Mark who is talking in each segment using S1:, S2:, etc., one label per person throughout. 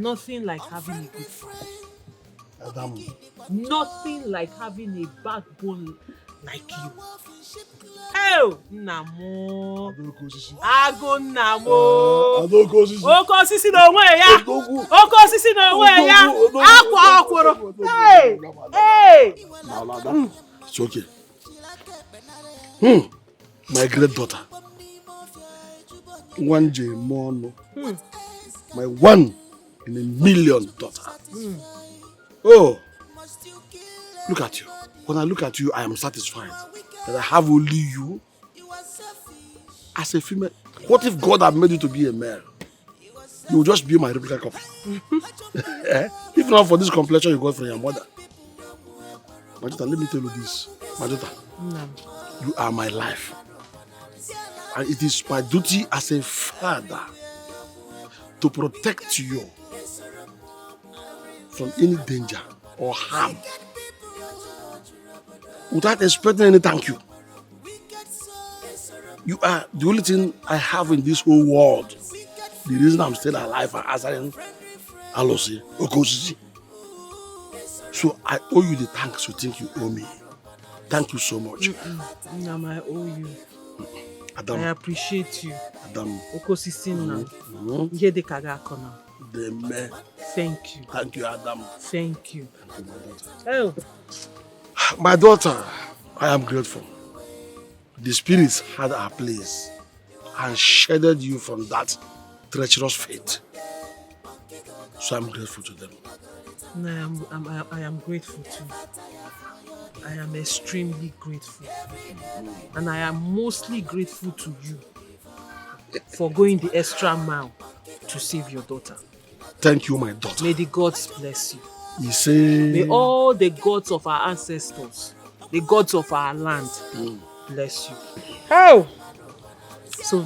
S1: Nothing like having a good father.
S2: Adam.
S1: Nothing like having a backbone like you. Hell, Namo. Ago Namo. Oko osisi na onwe ya. Oko osisi na onwe ya. Akwa akworo. Hey! Hey!
S2: It's okay. My great daughter. One J Mono. My one in a million daughter. Oh, look at you. When I look at you, I am satisfied that I have only you as a female. What if God had made you to be a male? You will just be my replica copy. If not for this complexion you got from your mother. Majota, let me tell you this. Majota, you are my life. And it is my duty as a father to protect you from any danger or harm without expecting any thank you. You are the only thing I have in this whole world. The reason I'm still alive and answering Alosi, Okosisi. So I owe you the thanks you think you owe me. Thank you so much.
S1: Nam, I owe you.
S2: Adam.
S1: I appreciate you.
S2: Adam.
S1: Okosisi now. Thank you.
S2: Thank you, Adam.
S1: Thank you.
S2: Thank you, my daughter.
S1: Oh.
S2: My daughter, I am grateful. The spirits had our place and shielded you from that treacherous fate. So I'm grateful to them.
S1: I am grateful too. I am extremely grateful. And I am mostly grateful to you for going the extra mile to save your daughter.
S2: Thank you, my daughter.
S1: May the gods bless you.
S2: You say...
S1: May all the gods of our ancestors, the gods of our land, bless you. Oh! So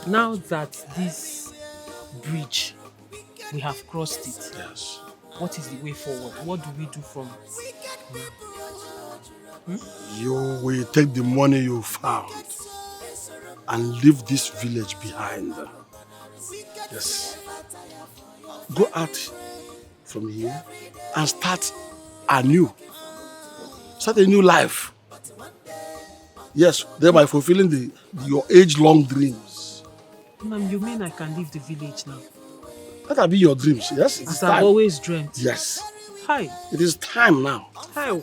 S1: now that this bridge, we have crossed it.
S2: Yes.
S1: What is the way forward? What do we do from now?
S2: You will take the money you found and leave this village behind. Yes. Go out from here and start anew. Start a new life. Yes, thereby fulfilling your age-long dreams.
S1: Ma'am, you mean I can leave the village now?
S2: That will be your dreams, yes?
S1: As I've always dreamt.
S2: Yes.
S1: Hi.
S2: It is time now.
S1: How?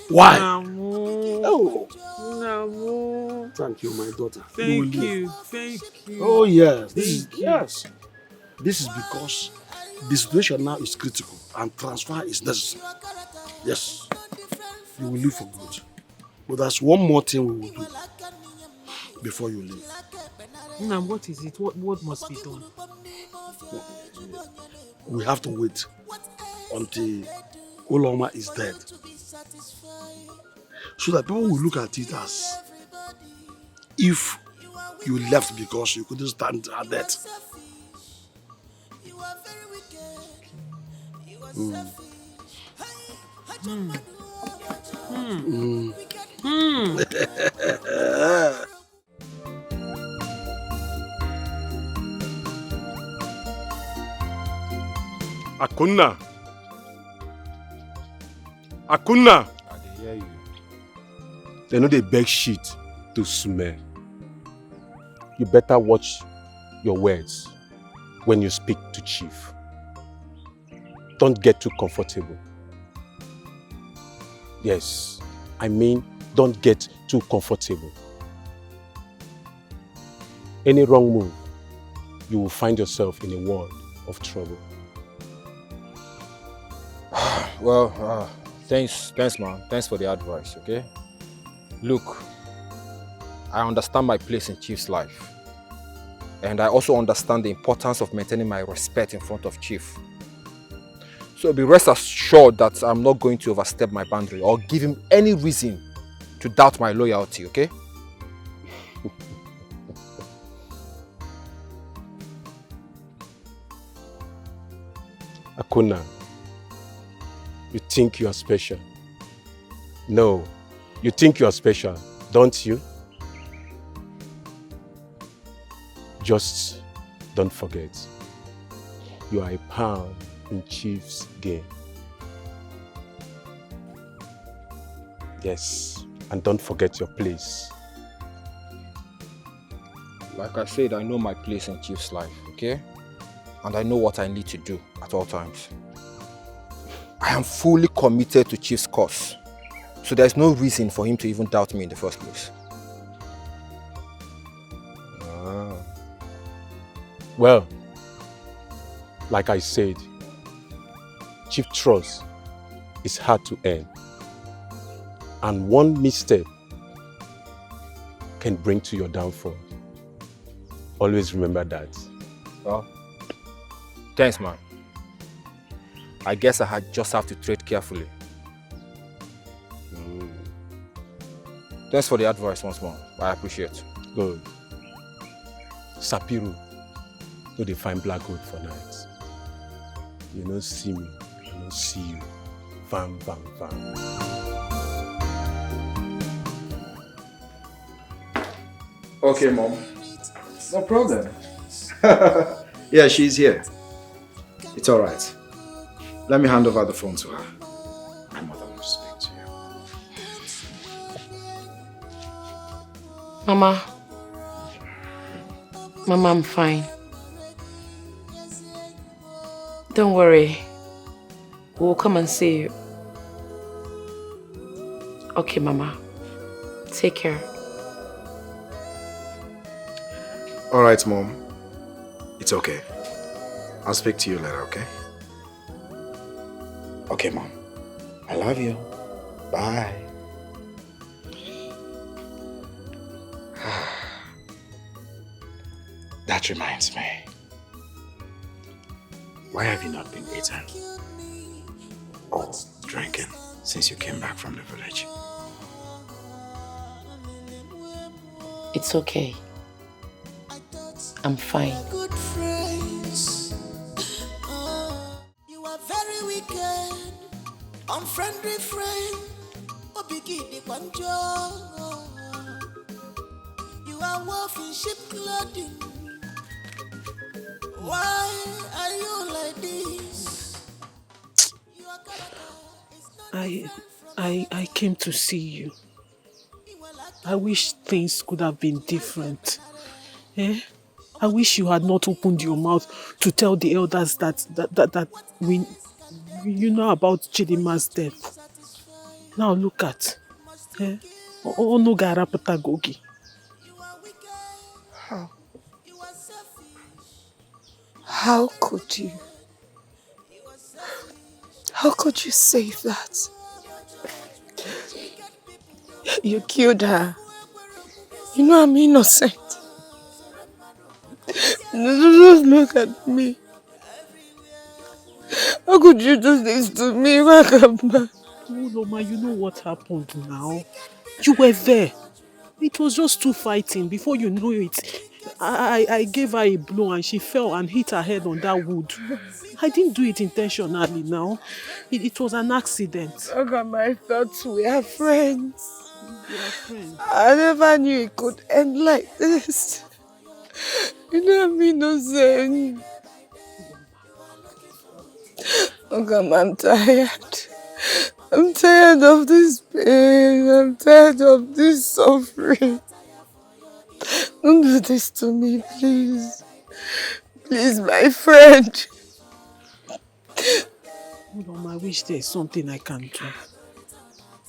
S2: Why?
S1: Namo.
S2: Oh.
S1: Namo.
S2: Thank you, my daughter.
S1: Thank you. Thank you.
S2: Oh, yes. This is because the situation now is critical and transfer is necessary. Yes. You will live for good. But there's one more thing we will do before you leave.
S1: Now, what is it? What must be done?
S2: We have to wait until Oloma is dead. So that people will look at it as if you left because you couldn't stand her death.
S3: Akunna. Akunna.
S4: I hear you.
S3: They know they beg shit to smell. You better watch your words when you speak to Chief. Don't get too comfortable. Yes, I mean, don't get too comfortable. Any wrong move, you will find yourself in a world of trouble.
S4: Well, thanks man. Thanks for the advice, okay? Look, I understand my place in Chief's life. And I also understand the importance of maintaining my respect in front of Chief. So be rest assured that I'm not going to overstep my boundary or give him any reason to doubt my loyalty, okay?
S3: Akunna, you think you are special? No, you think you are special, don't you? Just don't forget, you are a pawn in Chief's game. Yes, and don't forget your place.
S4: Like I said, I know my place in Chief's life, okay? And I know what I need to do at all times. I am fully committed to Chief's cause. So there's no reason for him to even doubt me in the first place.
S3: Well, like I said, Chief trust is hard to earn. And one misstep can bring to your downfall. Always remember that.
S4: Well, thanks, man. I guess I just have to tread carefully. Thanks for the advice once more. I appreciate it.
S3: Good. Sapiru, no dey find black gold for night. You no see me, I no see you. Vam, vam, vam.
S5: Okay, Mom. No problem. Yeah, she's here. It's all right. Let me hand over the phone to her. My mother wants to speak to you.
S6: Mama, I'm fine. Don't worry. We'll come and see you. Okay, Mama. Take care.
S5: All right, Mom. It's okay. I'll speak to you later, okay? Okay, Mom. I love you. Bye. That reminds me. Why have you not been eating or drinking since you came back from the village?
S6: It's okay. I'm fine.
S7: Good friends. You are very wicked, unfriendly friend. You are wolf in sheep clothing. Why are you like this?
S1: I came to see you. I wish things could have been different. I wish you had not opened your mouth to tell the elders that you know about Chidima's death. Now look at. Ono garapata gogi.
S8: How could you? How could you say that? You killed her. You know I'm innocent. Just look at me. How could you do this to me, Wakamba?
S1: Oh, Loma, you know what happened now? You were there. It was just two fighting. Before you knew it, I gave her a blow and she fell and hit her head on that wood. I didn't do it intentionally now. It was an accident.
S8: Wakamba, I thought we are friends.
S1: We are friends.
S8: I never knew it could end like this. You know I'm innocent. Wakamba, I'm tired. I'm tired of this pain. I'm tired of this suffering. Don't do this to me, please. Please, my friend.
S1: I wish there's something I can do.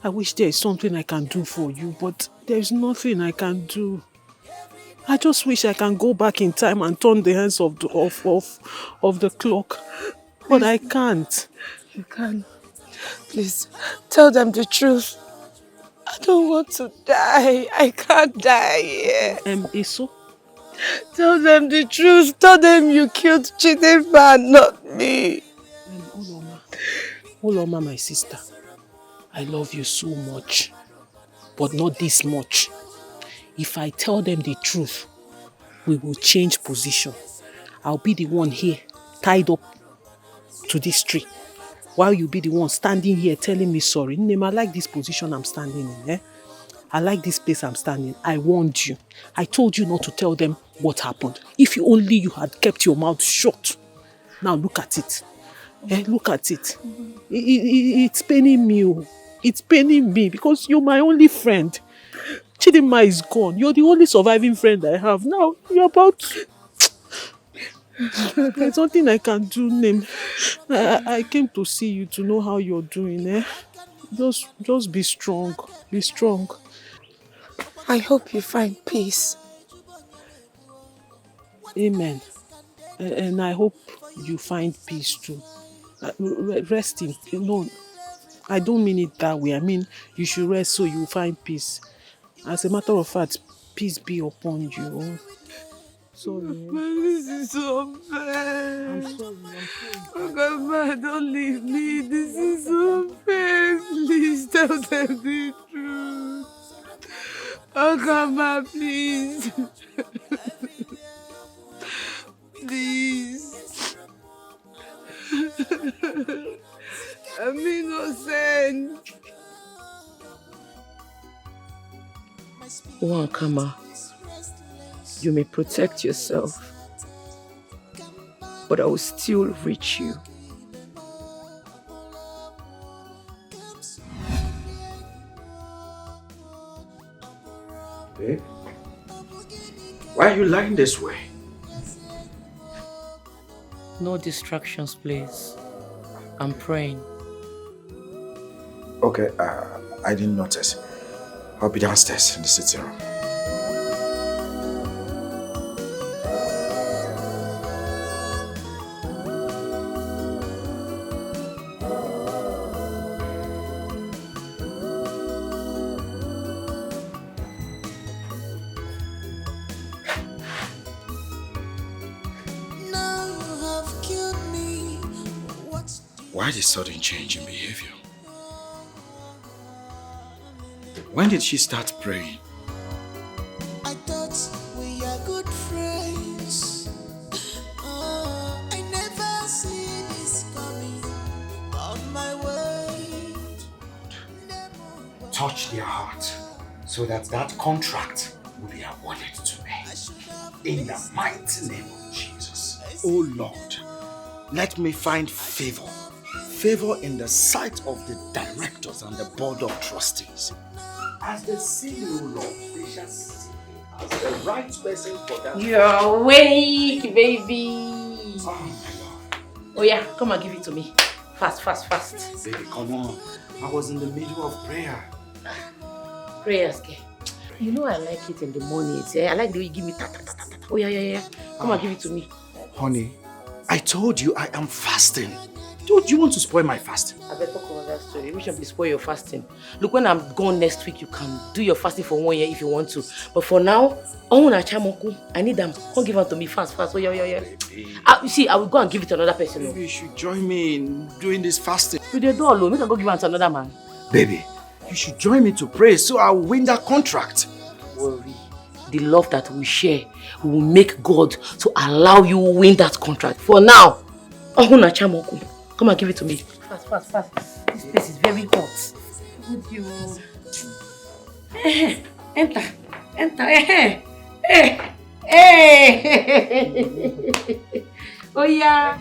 S1: I wish there's something I can do for you, but there's nothing I can do. I just wish I can go back in time and turn the hands of the clock. But I can't.
S8: You can. Please, tell them the truth. I don't want to die. I can't die here.
S1: Eso?
S8: Tell them the truth. Tell them you killed Chidinma, not me.
S1: Uloma, my sister. I love you so much. But not this much. If I tell them the truth, we will change position. I'll be the one here, tied up to this tree, while you be the one standing here telling me sorry. Name, I like this position I'm standing in. I like this place I'm standing. I warned you. I told you not to tell them what happened. If only you had kept your mouth shut. Now look at it. Look at it. It's paining me. Oh. It's paining me because you're my only friend. Chidinma is gone. You're the only surviving friend I have. Now you're about to... There's nothing I can do, Name. I came to see you to know how you're doing. Just be strong. Be strong.
S8: I hope you find peace.
S1: Amen. And I hope you find peace too. Resting. No, I don't mean it that way. I mean, you should rest so you find peace. As a matter of fact, peace be upon you. Sorry.
S8: This is so unfair.
S1: I'm sorry.
S8: Oh God, man, don't leave me. This is so unfair. Please tell them the truth. Oh God, man, please. Please. I'm innocent.
S6: Wankama, you may protect yourself, but I will still reach you.
S5: Babe, why are you lying this way?
S6: No distractions, please. I'm praying.
S5: Okay, I didn't notice. I'll be downstairs in the sitting room. Why this sudden change in behavior? When did she start praying?
S7: I thought we are good friends. I never see this coming on my way.
S5: Touch their heart so that contract will be awarded to me. In the mighty name of Jesus. Oh Lord, let me find favor. Favor in the sight of the directors and the board of trustees. As they see me, O Lord, they shall see me as the right person for that.
S6: You're awake, baby.
S5: Oh my Lord.
S6: Oh yeah, come and give it to me. Fast, fast, fast.
S5: Baby, come on. I was in the middle of prayer.
S6: Prayers, okay. You know I like it in the mornings. I like the way you give me ta ta ta ta ta. Oh yeah. Come and give it to me.
S5: Honey, I told you I am fasting. Do you want to spoil my fasting?
S6: I better talk about that story. We should spoil your fasting. Look, when I'm gone next week, you can do your fasting for 1 year if you want to. But for now, I need them. Come give them to me fast. Oh yeah. You see, I will go and give it to another person.
S5: Maybe you should join me in doing this fasting.
S6: You the door alone. We can go give it to another man.
S5: Baby, you should join me to pray so I will win that contract.
S6: Worry. The love that we share will make God to allow you win that contract. For now, come and give it to me. Fast. This place is very hot. Would you... Enter. Oh yeah.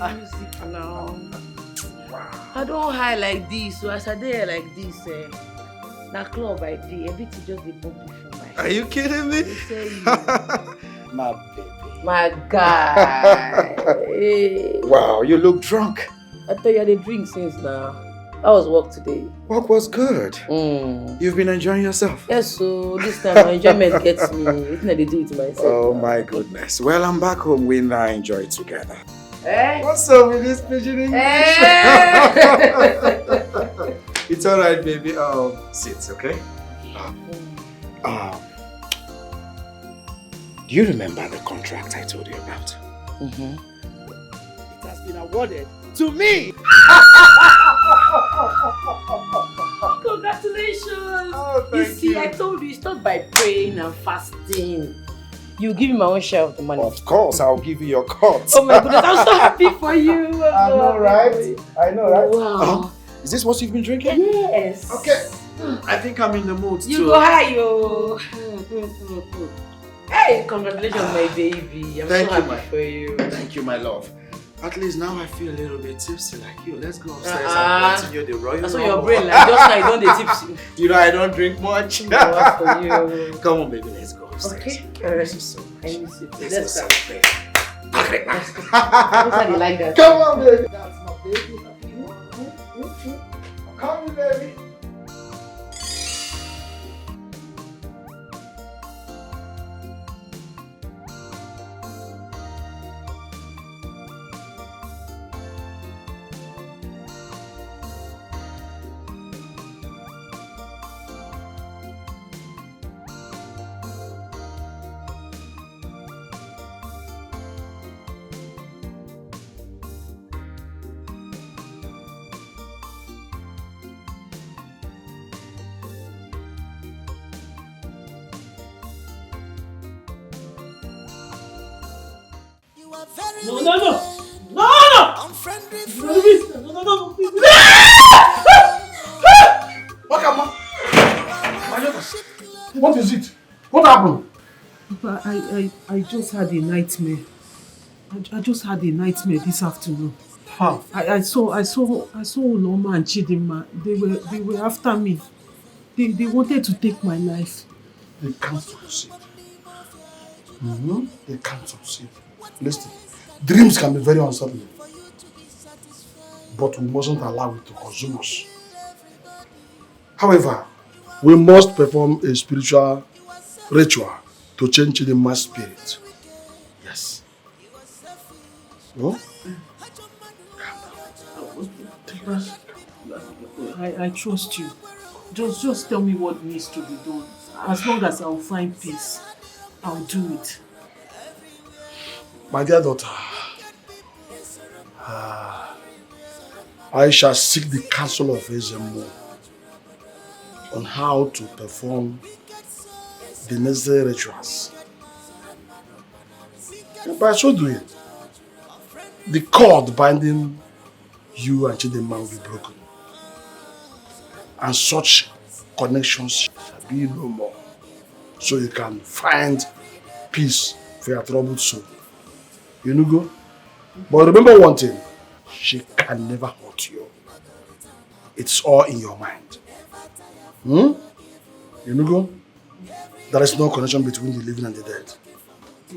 S6: Music now. I don't high like this, so as I dey like this, na club I dey, everything just dey bump for my.
S5: Are you kidding me? My baby.
S6: My guy. Hey.
S5: Wow, you look drunk.
S6: I thought you had a drink since now. How was work today?
S5: Work was good. You've been enjoying yourself?
S6: Yes, so this time my enjoyment gets me. What did I do with myself?
S5: Oh my goodness. Well, I'm back home. We now enjoy it together.
S6: Eh?
S5: What's up with this pigeon English? It's alright, baby. Sit, okay? Do you remember the contract I told you about?
S6: Mm-hmm.
S1: It has been awarded to me!
S6: Congratulations!
S5: Oh, thank
S6: you see, I told you, start by praying and fasting. You give me my own share of the money.
S5: Of course, I'll give you your cut.
S6: Oh my goodness, I'm so happy for you.
S5: I know, right? I know, right?
S6: Wow.
S5: Is this what you've been drinking?
S6: Yes.
S5: Okay. I think I'm in the mood
S6: You
S5: to...
S6: go high, yo. Hey, congratulations, my baby. I'm
S5: Thank
S6: so
S5: you,
S6: happy for you.
S5: Thank you, my love. At least now I feel a little bit tipsy like you. Let's go upstairs and continue the royal
S6: That's on your
S5: rumble.
S6: brain, like just now you don't dey tipsy.
S5: You know I don't drink much.
S6: What for you?
S5: Come on, baby, let's go upstairs.
S6: Okay.
S5: I miss you so much.
S6: I miss you too.
S5: Let's
S6: Let's
S5: go
S6: go.
S5: celebrate.
S6: Let's go. Nobody like that.
S5: Come on, baby. That's my baby. Come on, baby.
S1: No, no, no! No, no!
S7: Unfriendly
S1: No, no, no, no, please.
S2: Wakama! What is it? What happened?
S1: Papa, I just had a nightmare. I just had a nightmare this afternoon.
S2: How?
S1: I saw Uloma and Chidinma. They were after me. They wanted to take my life.
S2: They can't succeed. They can't succeed. Listen, dreams can be very unsettling. But we mustn't allow it to consume us. However, we must perform a spiritual ritual to change Chidinma's spirit. Yes. No?
S1: I trust you. Just tell me what needs to be done. As long as I'll find peace, I'll do it.
S2: My dear daughter, I shall seek the counsel of Ezemo on how to perform the necessary rituals. And by so doing, the cord binding you and Chidinma will be broken. And such connections shall be no more. So you can find peace for your troubled soul. You know, go? But remember one thing, she can never hurt you. It's all in your mind. You know, go? There is no connection between the living and the dead.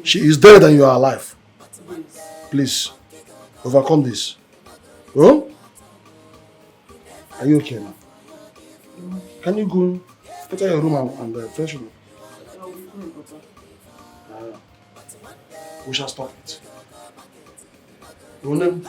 S2: She is dead and you are alive. Please, overcome this. Huh? Are you okay now? Can you go enter your room and freshen up? We shall stop it. Your name?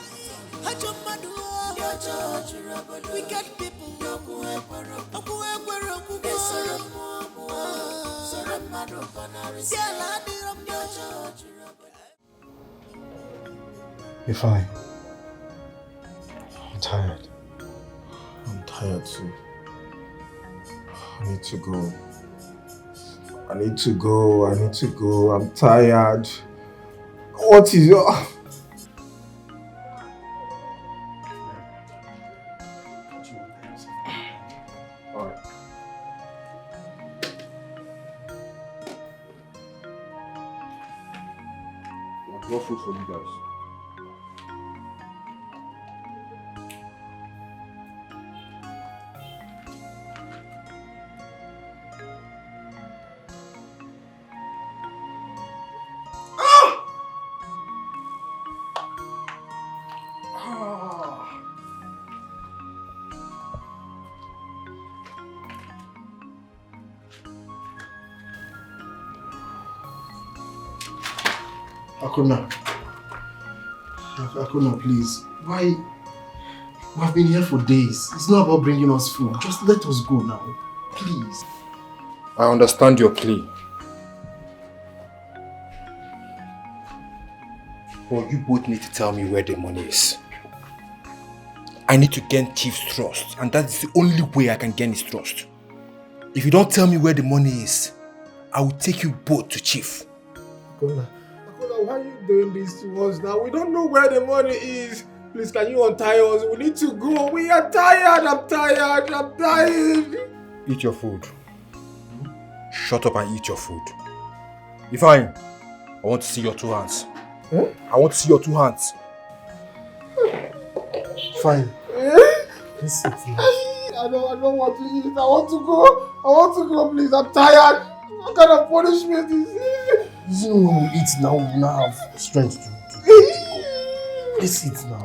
S9: You're fine. I'm tired.
S10: I'm tired too. I need to go. I need to go. I'm tired. What is your...
S2: Alright.
S3: No food for you guys.
S10: Akuna. Akuna, please. Why? We have been here for days. It's not about bringing us food. Just let us go now. Please.
S4: I understand your plea. But you both need to tell me where the money is. I need to gain Chief's trust, and that is the only way I can gain his trust. If you don't tell me where the money is, I will take you both to Chief.
S10: Akuna, why are you doing this to us now? We don't know where the money is. Please, can you untie us? We need to go. We are tired. I'm tired.
S4: Eat your food. Shut up and eat your food. Ifeanyi, I want to see your 2 hands.
S10: Huh?
S4: I want to see your 2 hands.
S10: Fine. Please sit here. I don't want to eat. I want to go, please. I'm tired. What kind of punishment is this? You know when we eat now, we now have strength to go. Please sit now.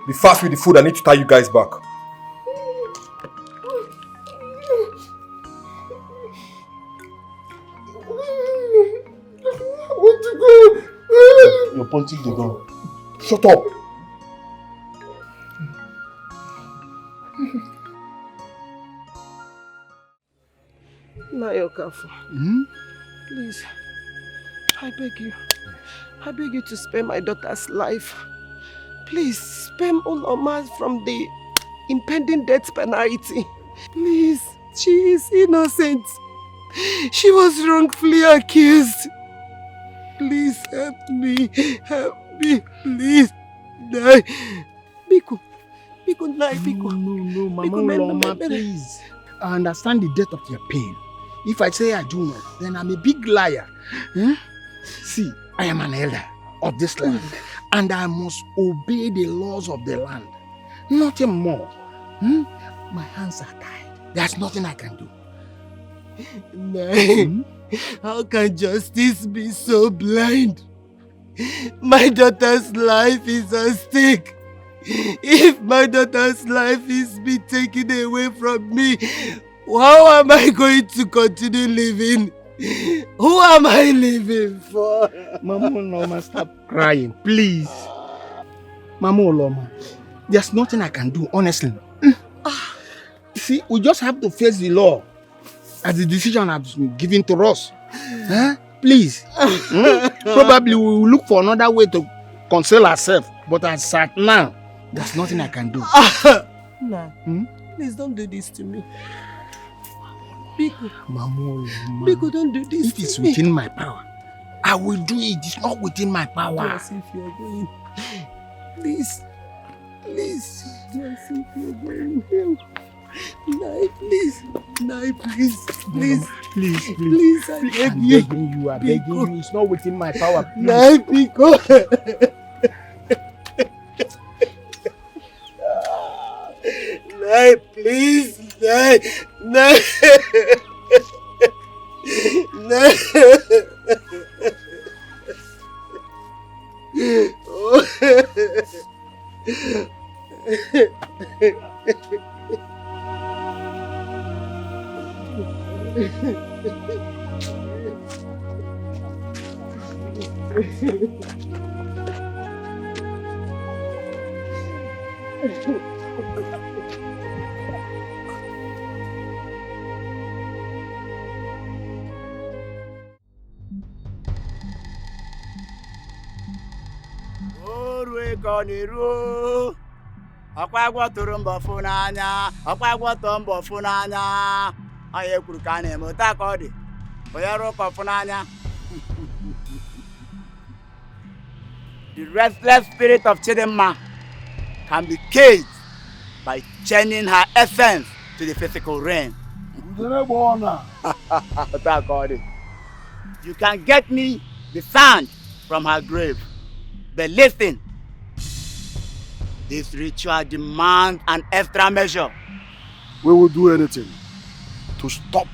S4: Be fast with the food. I need to tie you guys back.
S10: I want to go. You're pointing the gun.
S4: Shut up.
S8: Nayokafu, please, I beg you to spare my daughter's life. Please, spare Uloma from the impending death penalty. Please, she is innocent. She was wrongfully accused. Please help me, please. Die. Biko, die, Biko.
S2: No, Mama Uloma, please. I understand the depth of your pain. If I say I do not, then I'm a big liar. See, I am an elder of this land, and I must obey the laws of the land. Nothing more. My hands are tied. There's nothing I can do.
S8: Nai, how can justice be so blind? My daughter's life is at stake. If my daughter's life is being taken away from me, how am I going to continue living? Who am I living for?
S2: Mama Uloma, stop crying, please. Mama Uloma, there's nothing I can do, honestly. See, we just have to face the law as the decision has been given to us. Please. Probably we will look for another way to console ourselves, but as at now, there's nothing I can do.
S8: Nah, please don't do this to me. Biko,
S2: Mama Uloma,
S8: Biko, don't do this
S2: if it's within my power, I will do it. It's not within my power.
S8: Just if you're going. Please. Just if you're going. Nai, please. Please, I beg you.
S2: I'm begging you. It's not within my power.
S8: Nai, Biko. Nai, please. Nai.
S9: Ọkwa tụrụ mbọ fụ n'anya, ọkwa tụrụ mbọ fụ n'anya. Onye kwuru ka a na-eme ụta ka ọ dị. Onye rụ ụkọ fụ n'anya. The restless spirit of Chidinma can be caged by chaining her essence to the physical realm. You can get me the sand from her grave. But listen, this ritual demands an extra measure.
S2: We will do anything to stop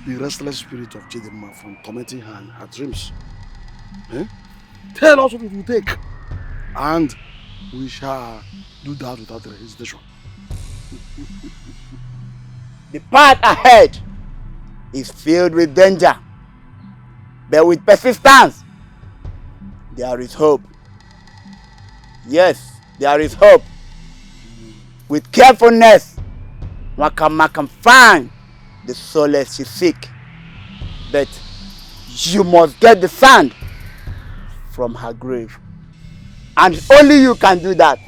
S2: the restless spirit of Chidinma from tormenting her in her dreams. Tell us what it will take, and we shall do that without hesitation.
S9: The path ahead is filled with danger. But with persistence, there is hope. Yes, there is hope. With carefulness, one can find the solace you seek. But you must get the sand from her grave. And only you can do that.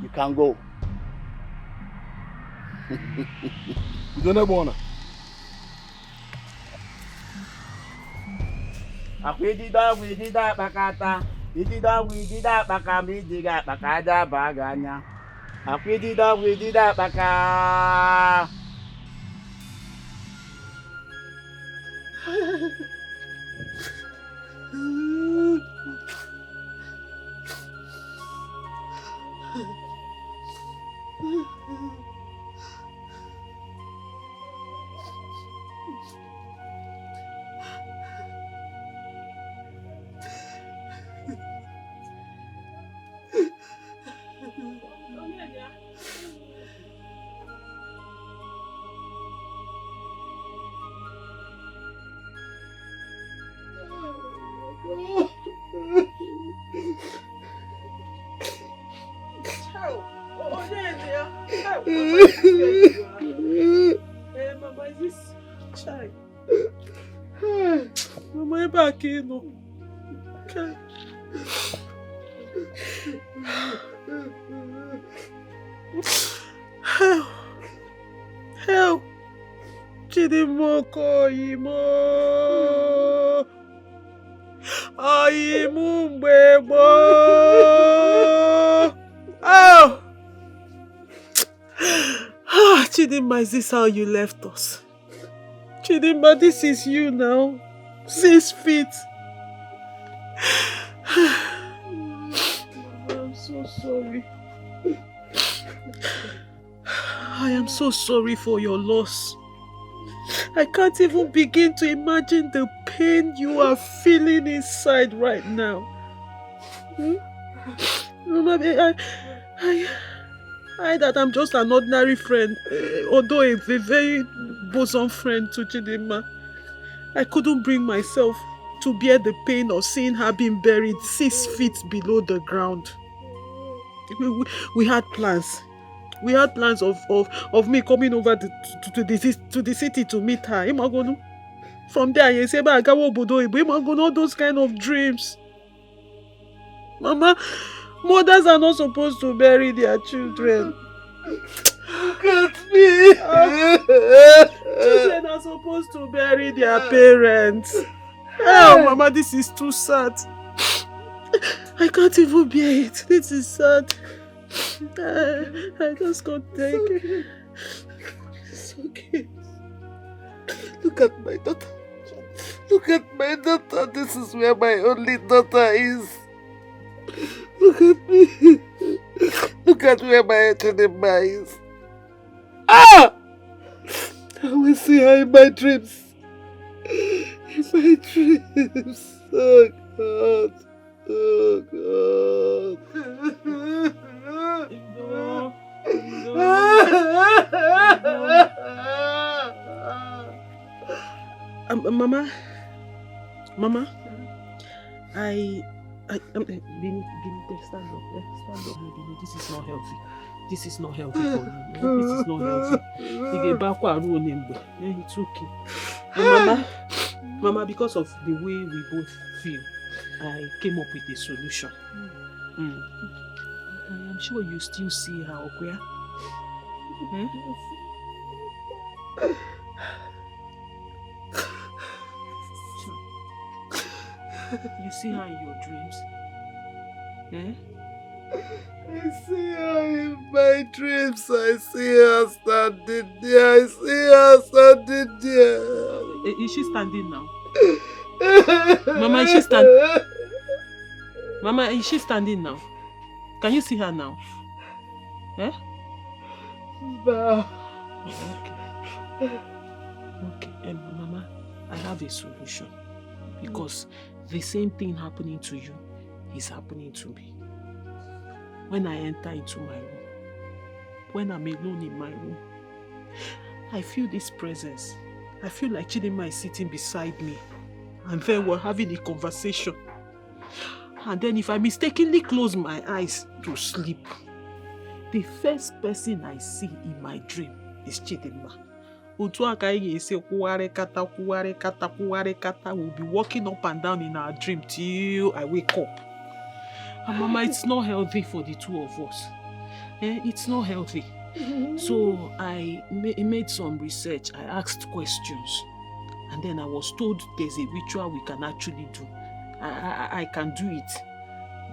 S9: You can go.
S2: You don't have one.
S9: Akwidida bakata. Idida baka midiga bakada baganya. Akwidida baka.
S1: Mama, is this child? Mama, I'm back in. Okay. Help! Chidimoko imo. Ayimumbebo. Oh! Chidimma, is this how you left us? Chidimma, this is you now. 6 feet. I'm so sorry. I am so sorry for your loss. I can't even begin to imagine the pain you are feeling inside right now. Mama, I that I'm just an ordinary friend, although a very bosom friend to Chidimma. I couldn't bring myself to bear the pain of seeing her being buried 6 feet below the ground. We had plans. We had plans of me coming over to the city to meet her. From there, you say, all those kind of dreams. Mama, mothers are not supposed to bury their children. Look at me. Children are supposed to bury their parents. Oh, Mama, this is too sad. I can't even bear it. This is sad. I just can't take it. It's okay. Look at my daughter. Look at my daughter. This is where my only daughter is. Look at me. Look at where my Chidimma is. Ah! I will see her in my dreams. In my dreams. Oh God. Oh God. Mama, Bini, stand up. Stand up, Bini. This is not healthy. This is not healthy for you. This is not healthy. It's okay. Mama, because of the way we both feel, I came up with a solution. I am sure you still see her, Okwia. You see her in your dreams? I see her in my dreams. I see her standing there. Is she standing now? Mama, is she standing? Mama, is she standing now? Can you see her now? Okay, Mama, I have a solution. Because the same thing happening to you is happening to me. When I enter into my room, when I'm alone in my room, I feel this presence. I feel like Chidinma is sitting beside me. And then we're having a conversation. And then if I mistakenly close my eyes to sleep, the first person I see in my dream is Chidinma. We'll be walking up and down in our dream till I wake up. And Mama, it's not healthy for the two of us. It's not healthy. So I made some research. I asked questions. And then I was told there's a ritual we can actually do. I can do it.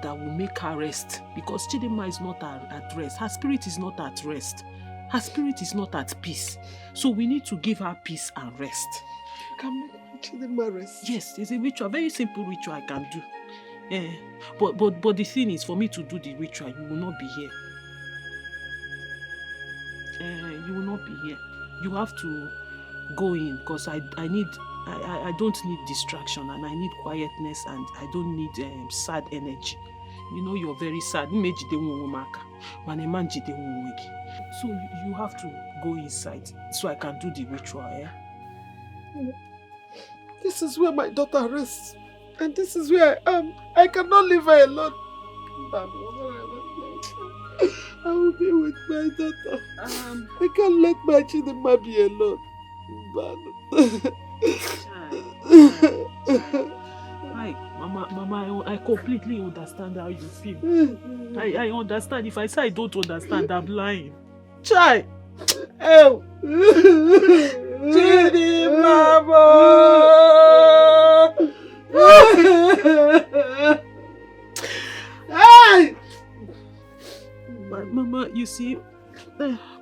S1: That will make her rest. Because Chidinma is not at rest. Her spirit is not at rest. Her spirit is not at peace. So we need to give her peace and rest.
S10: You can make Chidinma rest?
S1: Yes, it's a ritual. Very simple ritual I can do. But the thing is, for me to do the ritual, you will not be here. You will not be here. You have to go in because I don't need distraction and I need quietness and I don't need sad energy. You know you're very sad. So you have to go inside so I can do the ritual.
S10: This is where my daughter rests. And this is where I am. I cannot leave her alone. I will be with my daughter. I can't let my Chidinma be alone.
S1: Hi, Mama, I completely understand how you feel. I understand. If I say I don't understand, I'm lying. Chai! Oh! Chidinma! Hey! Mama, you see,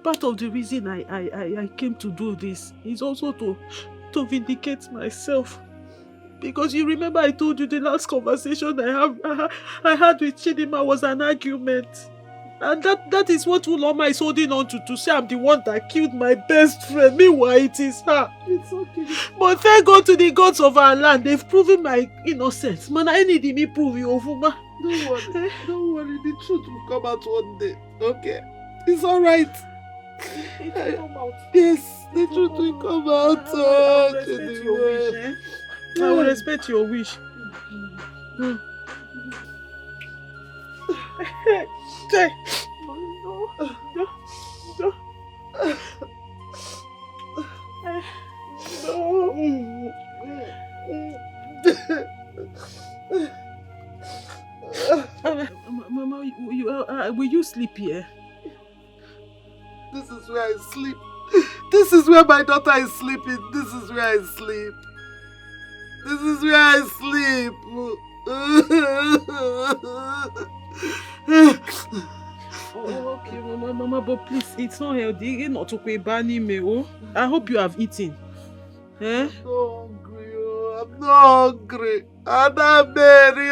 S1: part of the reason I came to do this is also to vindicate myself. Because you remember I told you the last conversation I had with Chidinma was an argument. And that is what Uloma is holding on to say I'm the one that killed my best friend. Meanwhile, it is her.
S10: It's okay.
S1: But thank God to the gods of our land, they've proven my innocence. Man, I need me prove you, Ofuma.
S10: Don't worry, the truth will come out one day. Okay? It's alright.
S1: It will come out.
S10: Yes, the truth will come out.
S1: I will respect your wish. Mama, will you sleep here?
S10: This is where I sleep. This is where my daughter is sleeping. This is where I sleep. This is where I sleep.
S1: Okay, Mama, but please, it's not healthy. Not to pay bani me. I hope you have eaten.
S10: I'm not hungry. I'm not hungry.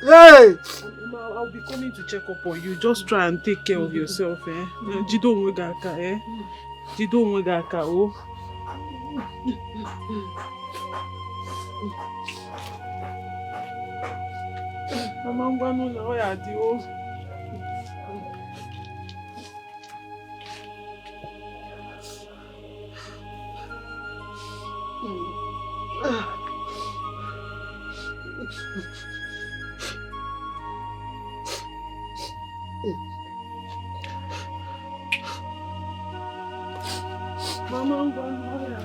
S10: Hey!
S1: I'll be coming to check up on you. Just try and take care of yourself. Jido nwegaka. Jido nwegaka. Mama, ngwanu na oya di o. Mama, ngwanu oya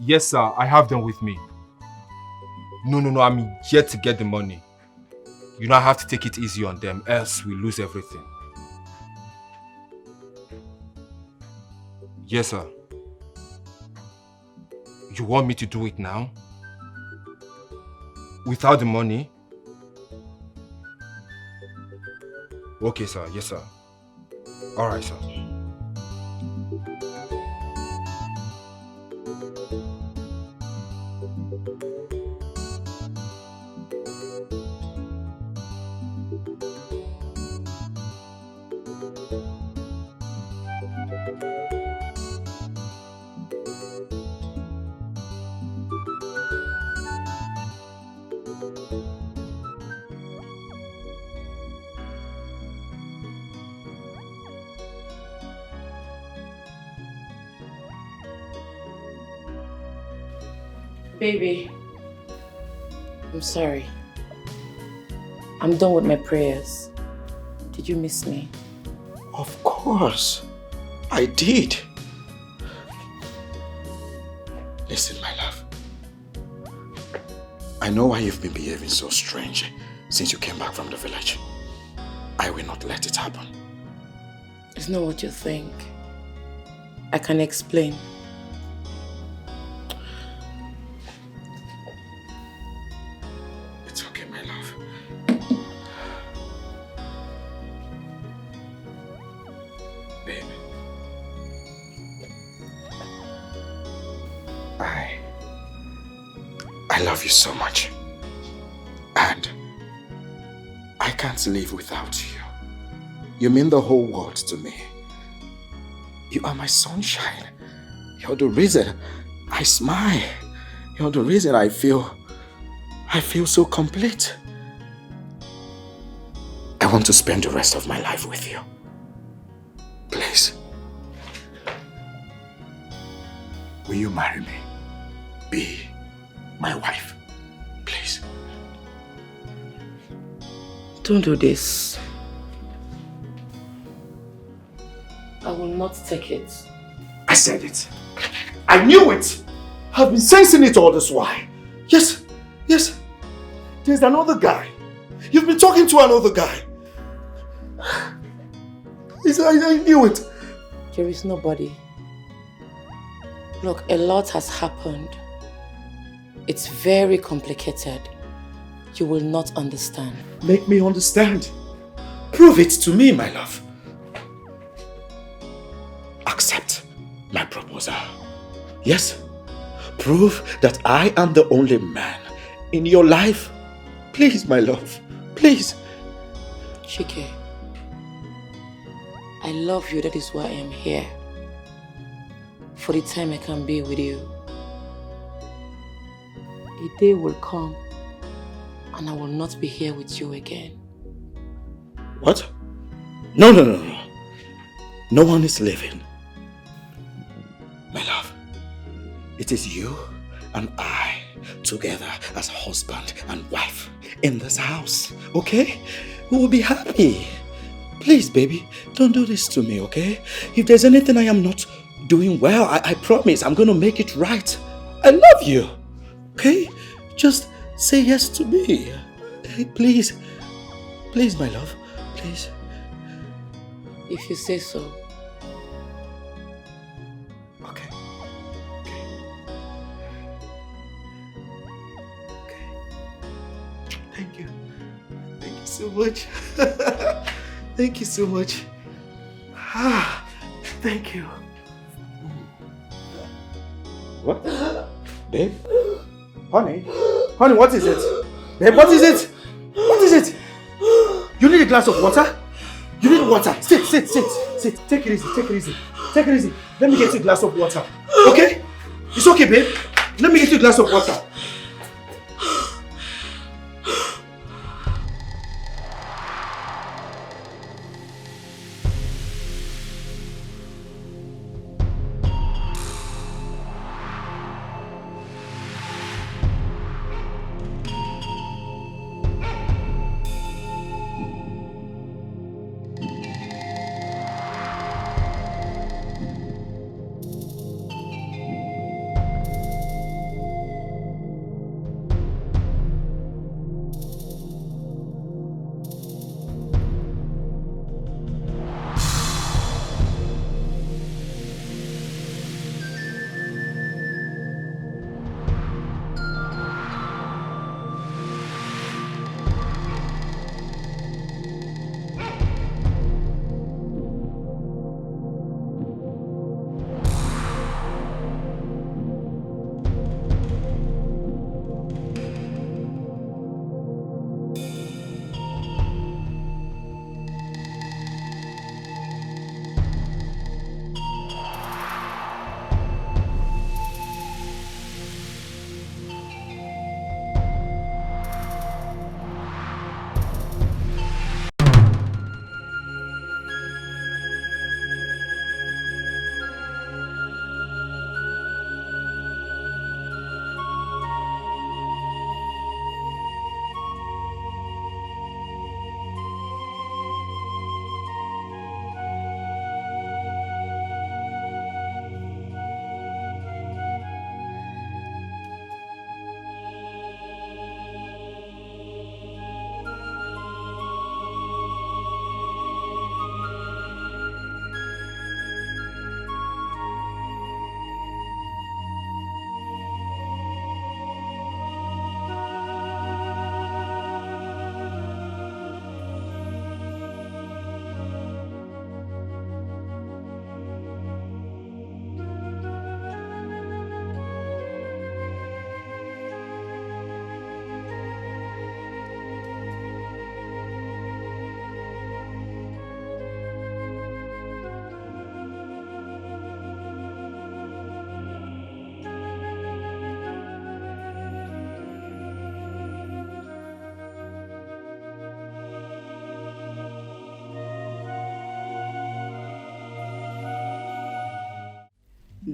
S4: Yes, sir, I have them with me. No, I'm yet to get the money. You know, I have to take it easy on them, else we lose everything. Yes, sir. You want me to do it now? Without the money? Okay, sir. Yes, sir. All right, sir.
S6: Baby, I'm sorry. I'm done with my prayers. Did you miss me?
S5: Of course, I did. Listen, my love. I know why you've been behaving so strange since you came back from the village. I will not let it happen.
S6: It's not what you think. I can explain.
S5: It's okay, my love. Babe. I love you so much. And I can't live without you. You mean the whole world to me. You are my sunshine. You're the reason I smile. You're the reason I feel so complete. I want to spend the rest of my life with you. Please. Will you marry me? Be my wife. Please.
S6: Don't do this. I will not take it.
S5: I said it. I knew it. I've been sensing it all this while. Yes, yes. There's another guy. You've been talking to another guy. I knew it.
S6: There is nobody. Look, a lot has happened. It's very complicated. You will not understand.
S5: Make me understand. Prove it to me, my love. Accept my proposal. Yes? Prove that I am the only man in your life. Please, my love. Please.
S6: Chike, I love you. That is why I am here. For the time I can be with you. A day will come and I will not be here with you again.
S5: What? No. No one is leaving. My love, it is you and I together as husband and wife in this house, okay? We will be happy. Please, baby, don't do this to me, okay? If there's anything I am not doing well, I promise I'm going to make it right. I love you, okay? Just say yes to me. Okay, please. Please, my love, please.
S6: If you say so.
S5: Okay. Thank you. Thank you so much. Thank you so much. Thank you. What? Babe? Honey, what is it? Babe, what is it? What is it? You need a glass of water? You need water. Sit. Take it easy. Let me get you a glass of water. Okay? It's okay, babe. Let me get you a glass of water.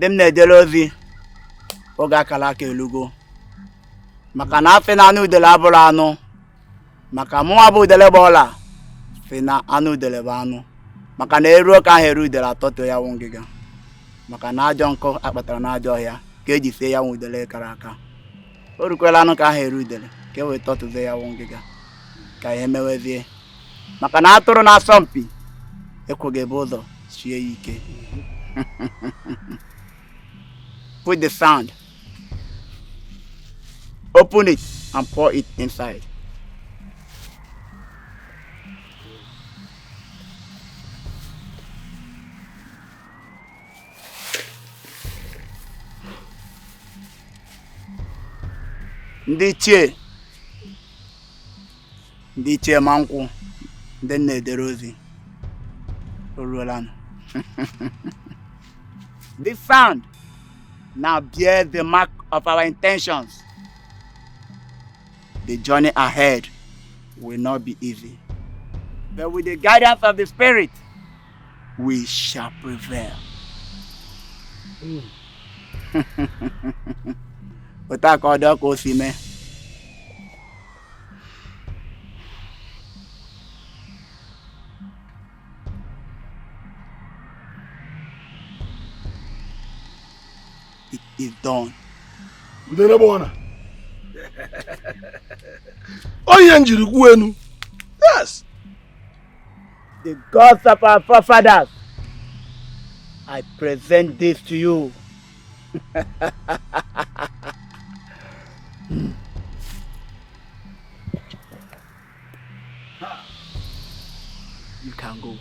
S9: ndị m na-ejere ozi oge akara aka elugo maka na afị na anụ udele abụrụ anụ maka mụnwa bụ udele gba ọla fi na anụ udele bụ anụ maka na eruo ka ahụ eru udele atọtụ ya wụ ngịga maka na ajọ nkụ akpatara na ajọ ọhịa ka eji sie ya wụ udele kara aka o rukwela anụ ka ahụ eru udele ka e wee tọtụzie ya wụ ngịga ka ihe mewezie maka na atụrụ na-asọ mpi ekwughị ebe ụzọ sie ya ike. Put the sand, open it and pour it inside. Ndị ichie ma nkwụ ndị na-edere ozi oruola. This sand now bears the mark of our intentions. The journey ahead will not be easy, but with the guidance of the Spirit, we shall prevail. It is done.
S2: Yes.
S9: The gods of our forefathers, I present this to you. You can go.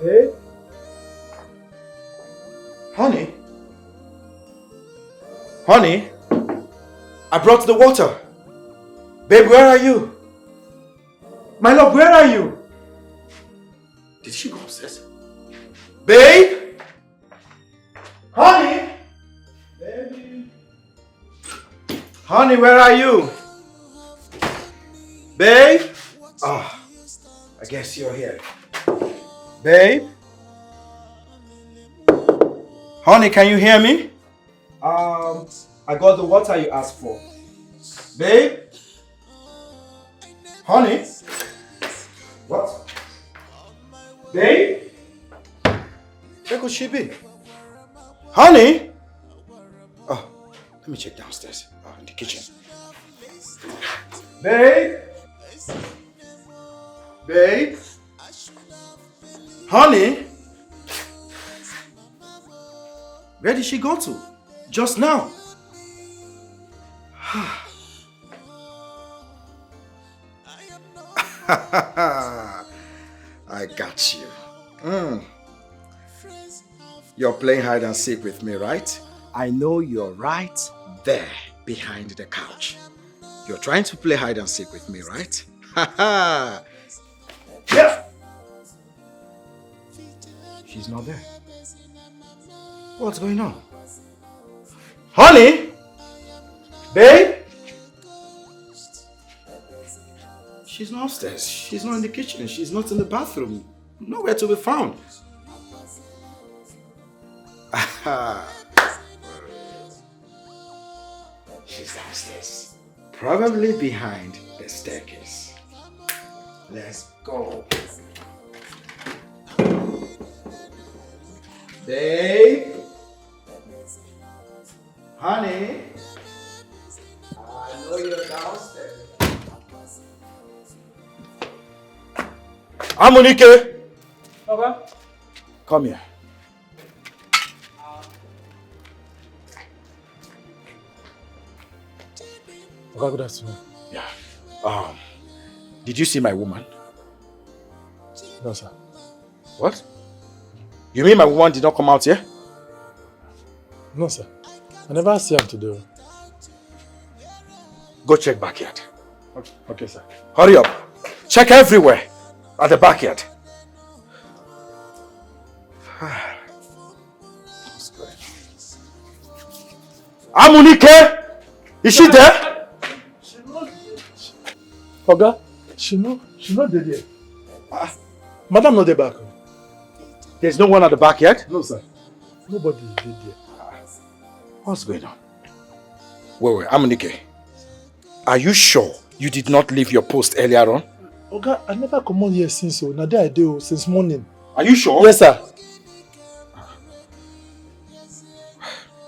S5: Hey? Honey? Honey? I brought the water. Babe, where are you? My love, where are you? Did she go upstairs? Babe? Honey? Baby? Honey, where are you? Babe? Ah, I guess you're here. Babe? Honey, can you hear me? I got the water you asked for. Babe? Honey? What? Babe? Where could she be? Honey? Oh, let me check downstairs. In the kitchen. Babe? Babe? Honey? Where did she go to? Just now. I got you. You're playing hide and seek with me, right? I know you're right there behind the couch. You're trying to play hide and seek with me, right? Yeah. She's not there. What's going on? Honey? Babe? She's not upstairs. She's not in the kitchen. She's not in the bathroom. Nowhere to be found. She's downstairs. Probably behind the staircase. Let's go. Babe? Honey? I know you're downstairs. Amunike!
S1: Papa?
S5: Come here.
S2: Okay, good afternoon.
S5: Yeah. Did you see my woman?
S2: No, sir.
S5: What? You mean my woman did not come out here?
S10: No, sir. I never see him today.
S5: Go check backyard.
S10: Okay, sir.
S5: Hurry up. Check everywhere at the backyard. Amunike! Is she there?
S10: Oga, she not there. Madam not there back.
S5: There's no one at the backyard?
S10: No, sir. Nobody is there.
S5: What's going on? Wait, Amunike. Are you sure you did not leave your post earlier on?
S10: Oga, I never come on here since so. Now there I do since morning.
S5: Are you sure?
S10: Yes, sir.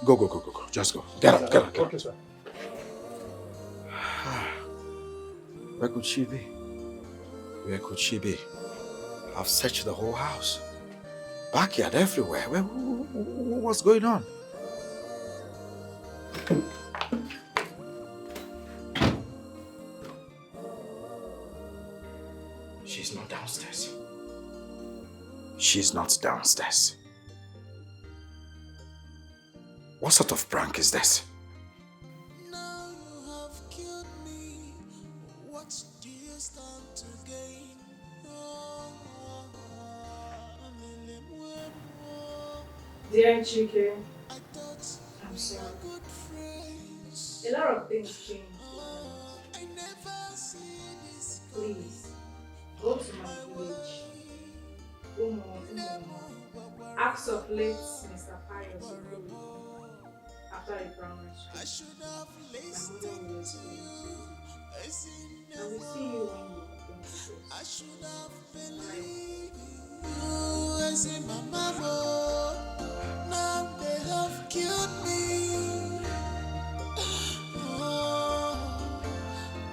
S5: Go. Just go. Get up.
S10: Okay, sir.
S5: Where could she be? Where could she be? I've searched the whole house. Backyard everywhere. What's going on? She's not downstairs. She's not downstairs. What sort of prank is this?
S11: Dear Chike, I'm sorry. A lot of things changed. Please, go to my village. Umo. Ask of late Mr. Pius after a primary school. My mother will explain to you. I will see you when you open the post.
S7: Now they have killed me.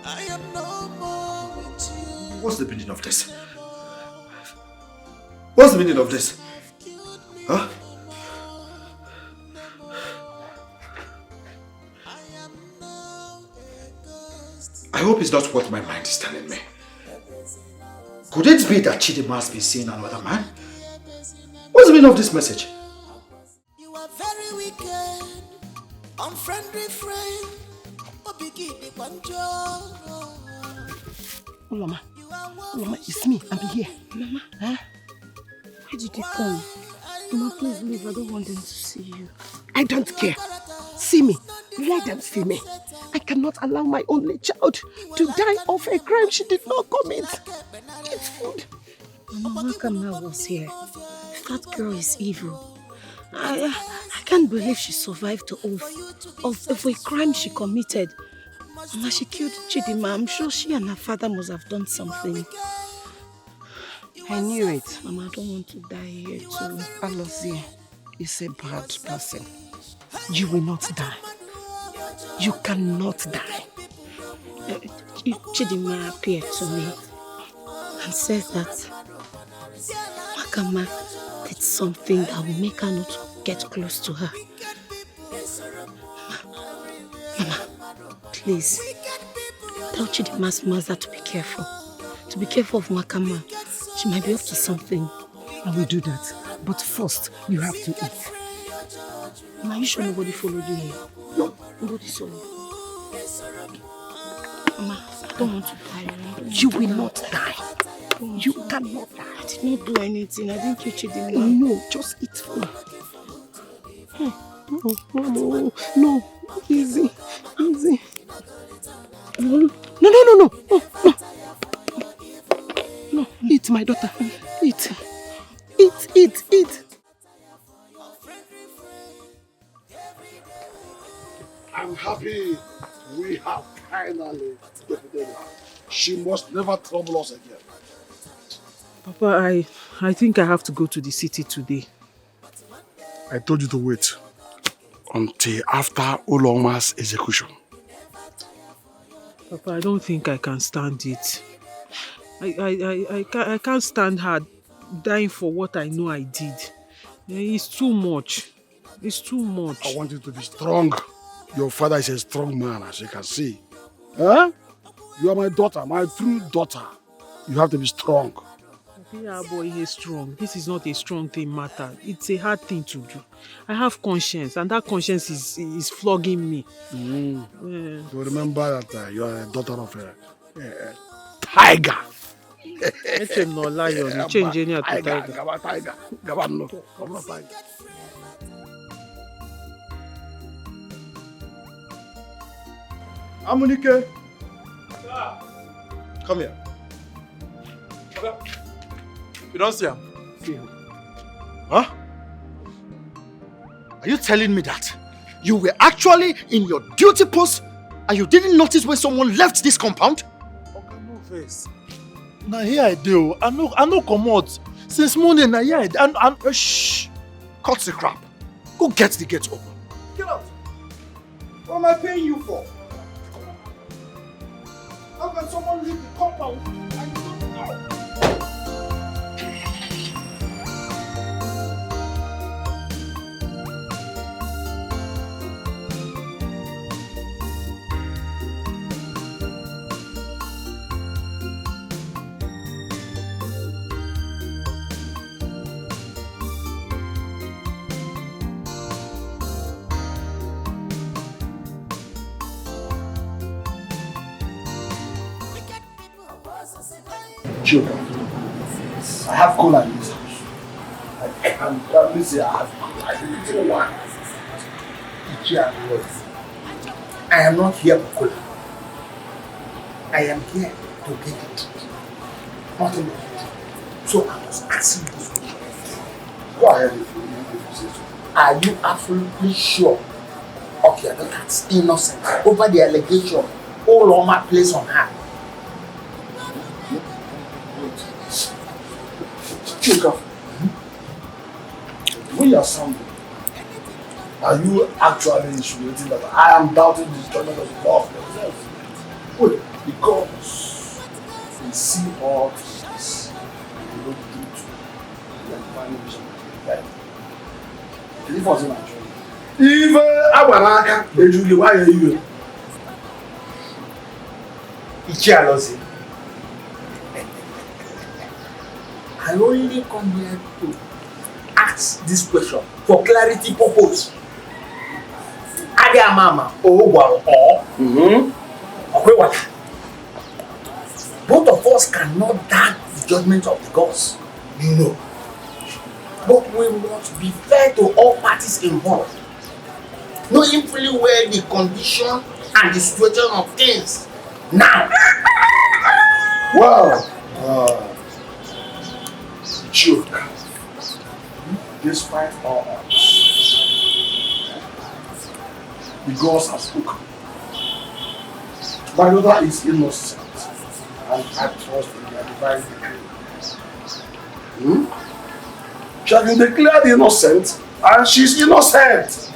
S7: I am no more with you.
S5: What's the meaning of this? What's the meaning of this? Huh? I hope it's not what my mind is telling me. Could it be that Chidima has been seeing another man? What's the meaning of this message?
S7: You are very wicked, unfriendly friend.
S6: Uloma, it's me. I'm here. Mama, huh? Why did you come? Mama, please leave. I don't want them to see you. I don't care. See me. Let them see me. I cannot allow my only child to die of a crime she did not commit. It's food. Mama, Kama was here. That girl is evil. I can't believe she survived of a crime she committed. Mama, she killed Chidima. I'm sure she and her father must have done something.
S12: I knew it.
S6: Mama, I don't want to die here too.
S12: Alozie is a bad person.
S6: You will not die. You cannot die. Chidima appeared to me and said that Makama did something that will make her not get close to her. Mama, please, tell Chidima's mother to be careful. To be careful of Makama. She might be up to something.
S12: I will do that. But first, you have to eat.
S6: Mama, are you sure nobody followed you here? No, nobody saw you. Mama, I don't want to die. You will not die. You cannot die. I did not do anything. I didn't kill Chidima.
S12: No, just eat food.
S6: No. Easy. No. No, eat, my daughter. Eat.
S2: I'm happy we have finally defeated her. She must never trouble us again.
S1: Papa, I think I have to go to the city today.
S2: I told you to wait until after Uloma's execution.
S1: Papa, I don't think I can stand it. I can't stand her dying for what I know I did. It's too much.
S2: I want you to be strong. Your father is a strong man, as you can see. Huh? You are my daughter, my true daughter. You have to be strong.
S1: Yeah, boy, he's strong. This is not a strong thing matter. It's a hard thing to do. I have conscience, and that conscience is flogging me.
S2: You remember that you are a daughter of a tiger.
S1: Echem no lion, you change any to tiger.
S2: Tiger. Gabano. Tiger.
S10: Amunike. Come here.
S13: Okay. You don't see him?
S10: See him. Huh? Are you telling me that you were actually in your duty post and you didn't notice when someone left this compound?
S13: Okay, no face. Now here I do. I know come out. Since morning, now here I do.
S10: Shh. Cut the crap. Go get the gate open.
S13: Get out. What am I paying you for? How can someone leave the compound and you don't know?
S2: Children, I have cola in this house. I can proudly say I have cola. I can tell you why. I am not here for cola. I am here to get it. Nothing more. So I was asking this question. Go ahead if you say so. Are you absolutely sure of your daughter's innocence over the allegation all Oma placed on her? Chika, when you are sounding, are you actually insinuating that I am doubting the judgment of the law of themselves? Wait, because they see all things they don't do to the divine vision, right? If I was in Nigeria, even Abaraka, they do the why are you? Ichialozi. I only come here to ask this question for clarity purpose. Adia mama, both of us cannot doubt the judgment of the gods. No. But we must be fair to all parties involved, knowing fully well the condition and the situation of things now. Well, joke. Despite all odds, the gods have spoken. My daughter is innocent, and I trust in their divine decree. She has been declared innocent, and she's innocent.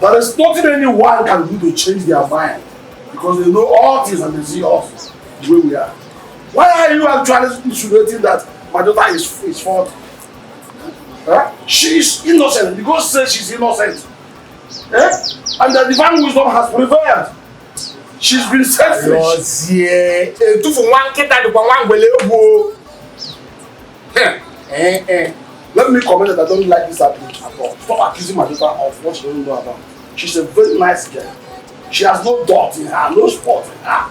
S2: There is nothing anyone can do to change their mind, because they know all things and they see us the way we are. Why are you actually insinuating that my daughter is fault? Huh? She is innocent. The God says she's innocent. And the divine wisdom has prevailed. She's been set free. Let me comment that I don't like this approach at all. Stop accusing my daughter of what she doesn't know about. She's a very nice girl. She has no doubt in her, no spot in her.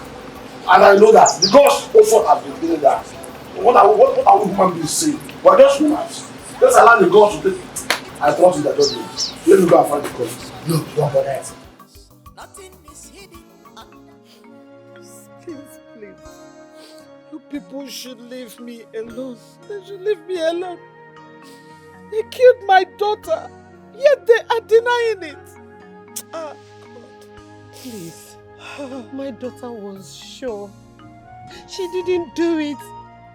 S2: And I know that because also has been doing that. What are we human beings saying? We're just humans. Let's allow the God to take it. I thought that judgment. Let me go and find the God. No, don't go there.
S8: Please. You people should leave me alone. They should leave me alone. They killed my daughter, yet they are denying it. God. Please. My daughter was sure. She didn't do it,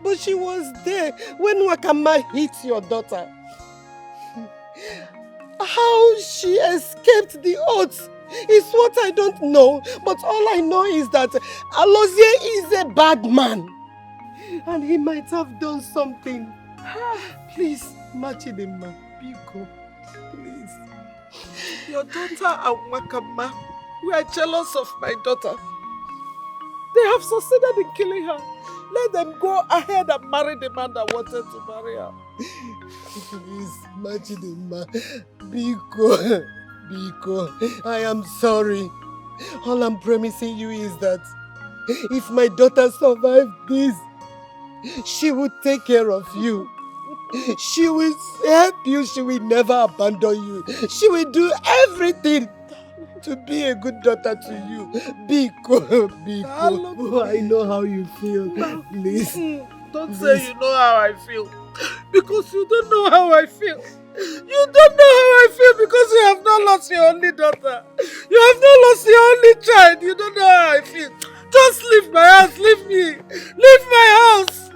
S8: but she was there when Wakama hit your daughter. How she escaped the odds is what I don't know, but all I know is that Alozie is a bad man. And he might have done something. Please, Machidema, Biko, please. Your daughter and Wakama were jealous of my daughter.
S14: They have succeeded in killing her. Let them go ahead and marry the man that wanted to marry her.
S10: Please, Majidima, Biko, I am sorry. All I'm promising you is that if my daughter survives this, she will take care of you. She will help you. She will never abandon you. She will do everything to be a good daughter to you. Biko. I know how you feel. Please.
S14: Don't say you know how I feel. Because you don't know how I feel. You don't know how I feel because you have not lost your only daughter. You have not lost your only child. You don't know how I feel. Just leave my house. Leave me. Leave my house.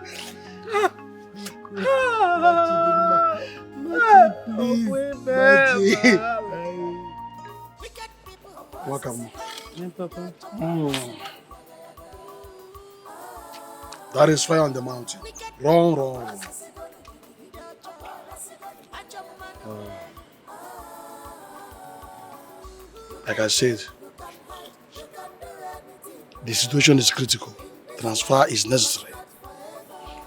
S10: Please.
S2: Welcome.
S6: Yeah, Papa.
S2: That is fire on the mountain. Wrong. Like I said, the situation is critical. Transfer is necessary.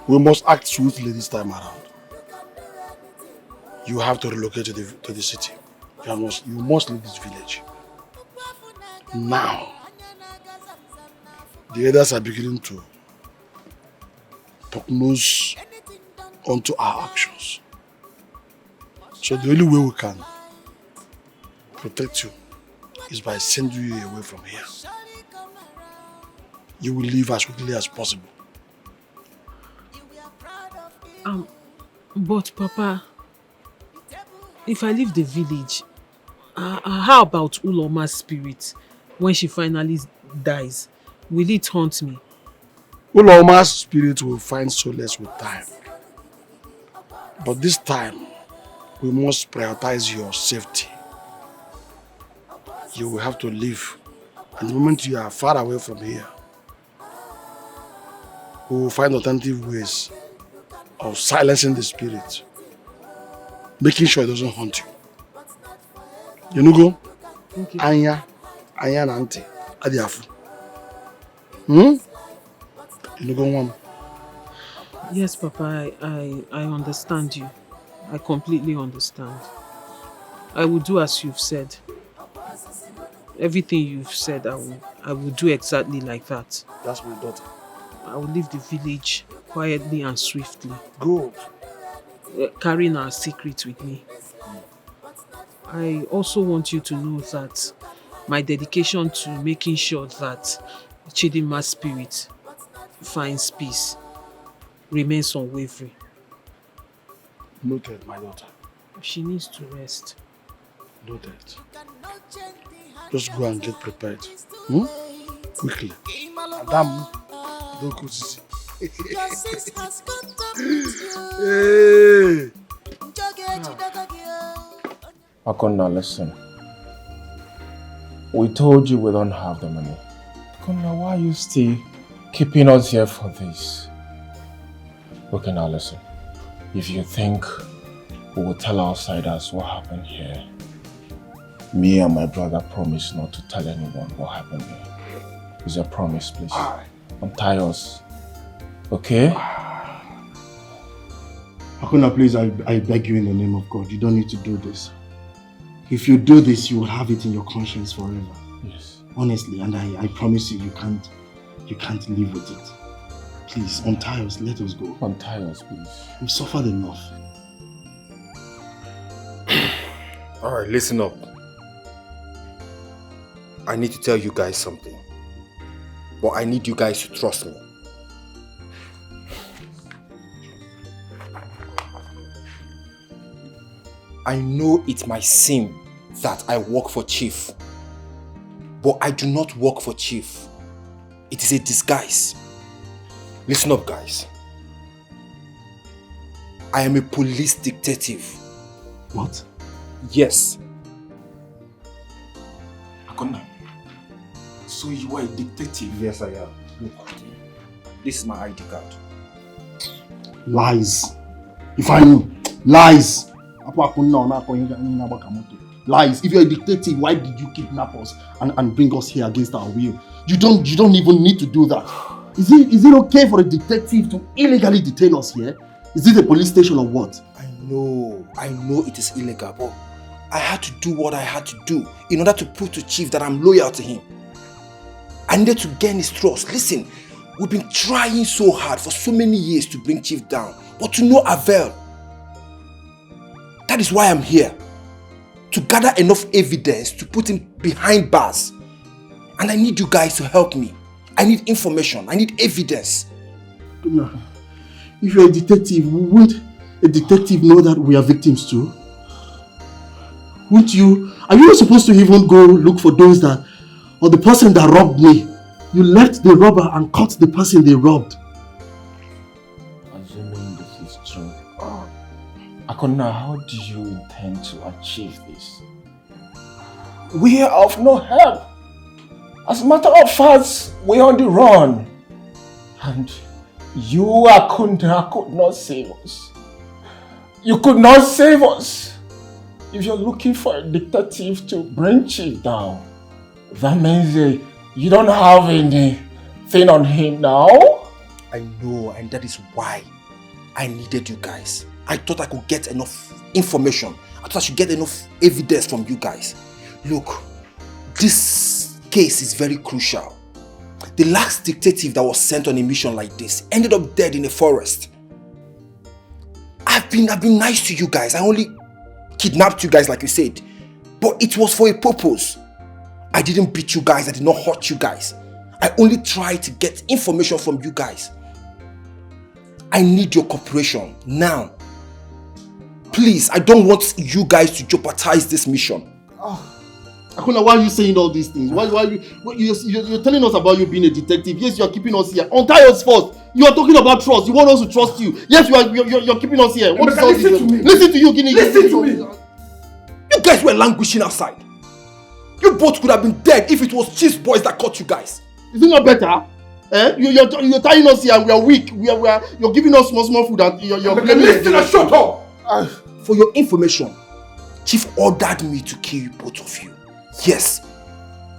S2: We must act swiftly this time around. You have to relocate to the city. You must leave this village. Now, the others are beginning to prognose onto our actions. So the only way we can protect you is by sending you away from here. You will leave as quickly as possible.
S1: But Papa, if I leave the village, how about Uloma's spirit when she finally dies? Will it haunt me?
S2: Uloma's spirit will find solace with time. But this time, we must prioritize your safety. You will have to leave. And the moment you are far away from here, we will find alternative ways of silencing the spirit, making sure it doesn't haunt you. You know, go?
S1: Okay.
S2: Anya na auntie, adiafu. You know, go one.
S1: Yes, Papa, I understand you. I completely understand. I will do as you've said. Everything you've said, I will do exactly like that.
S2: That's my daughter.
S1: I will leave the village quietly and swiftly.
S2: Good.
S1: Carrying our secret with me. I also want you to know that my dedication to making sure that Chidima's spirit finds peace remains unwavering.
S2: Noted, my daughter.
S1: She needs to rest.
S2: Noted. Just go and get prepared. Quickly. Adam, don't go see. Hey!
S4: Akonna, listen. We told you we don't have the money. Akonna, why are you still keeping us here for this? Okay, now listen. If you think we will tell outsiders what happened here, me and my brother promise not to tell anyone what happened here. It's a promise, please. I'm tired. Okay?
S10: Akonna, please, I beg you in the name of God, you don't need to do this. If you do this, you will have it in your conscience forever.
S4: Yes.
S10: Honestly, and I promise you, you can't live with it. Please, untie us, let us go.
S4: Untie us, please.
S10: We've suffered enough.
S4: Alright, listen up. I need to tell you guys something. But I need you guys to trust me. I know it might seem that I work for Chief, but I do not work for Chief. It is a disguise. Listen up, guys. I am a police detective.
S10: What?
S4: Yes. Akonna, so you are a detective?
S10: Yes, I am.
S4: Look, this is my ID card.
S10: Lies. If I knew. Lies.
S2: Lies. If you're a detective, why did you kidnap us and bring us here against our will? You don't even need to do that. Is it okay for a detective to illegally detain us here? Is it a police station or what?
S4: I know it is illegal, but I had to do what I had to do in order to prove to Chief that I'm loyal to him. I needed to gain his trust. Listen, we've been trying so hard for so many years to bring Chief down, but to no avail. That is why I'm here. To gather enough evidence to put him behind bars. And I need you guys to help me. I need information. I need evidence.
S2: No. If you're a detective, won't a detective know that we are victims too? Won't you? Are you not supposed to even go look for those that, or the person that robbed me? You left the robber and caught the person they robbed.
S15: Assuming this is true, Akona, how do you intend to achieve this? We are of no help. As a matter of fact, we're on the run. And you, Akuna, could not save us. You could not save us. If you're looking for a detective to bring Chief down, that means you don't have anything on him now?
S4: I know, and that is why I needed you guys. I thought I could get enough information. I thought I should get enough evidence from you guys. Look, this case is very crucial. The last detective that was sent on a mission like this ended up dead in a forest. I've been nice to you guys. I only kidnapped you guys like you said. But it was for a purpose. I didn't beat you guys. I did not hurt you guys. I only tried to get information from you guys. I need your cooperation now. Please, I don't want you guys to jeopardize this mission.
S2: Akuna, why are you saying all these things? You're telling us about you being a detective. Yes, you're keeping us here. Untie us first. You are talking about trust. You want us to trust you. Yes, you're keeping us here. What is all this? Listen to me. Listen to you, Guinea.
S4: Listen to me. You guys were languishing outside. You both could have been dead if it was Chief's boys that caught you guys.
S2: Is it not better? You're tying us here and we are weak. You're giving us small food and you're blaming us.
S4: Shut up! For your information, Chief ordered me to kill you both of you. Yes.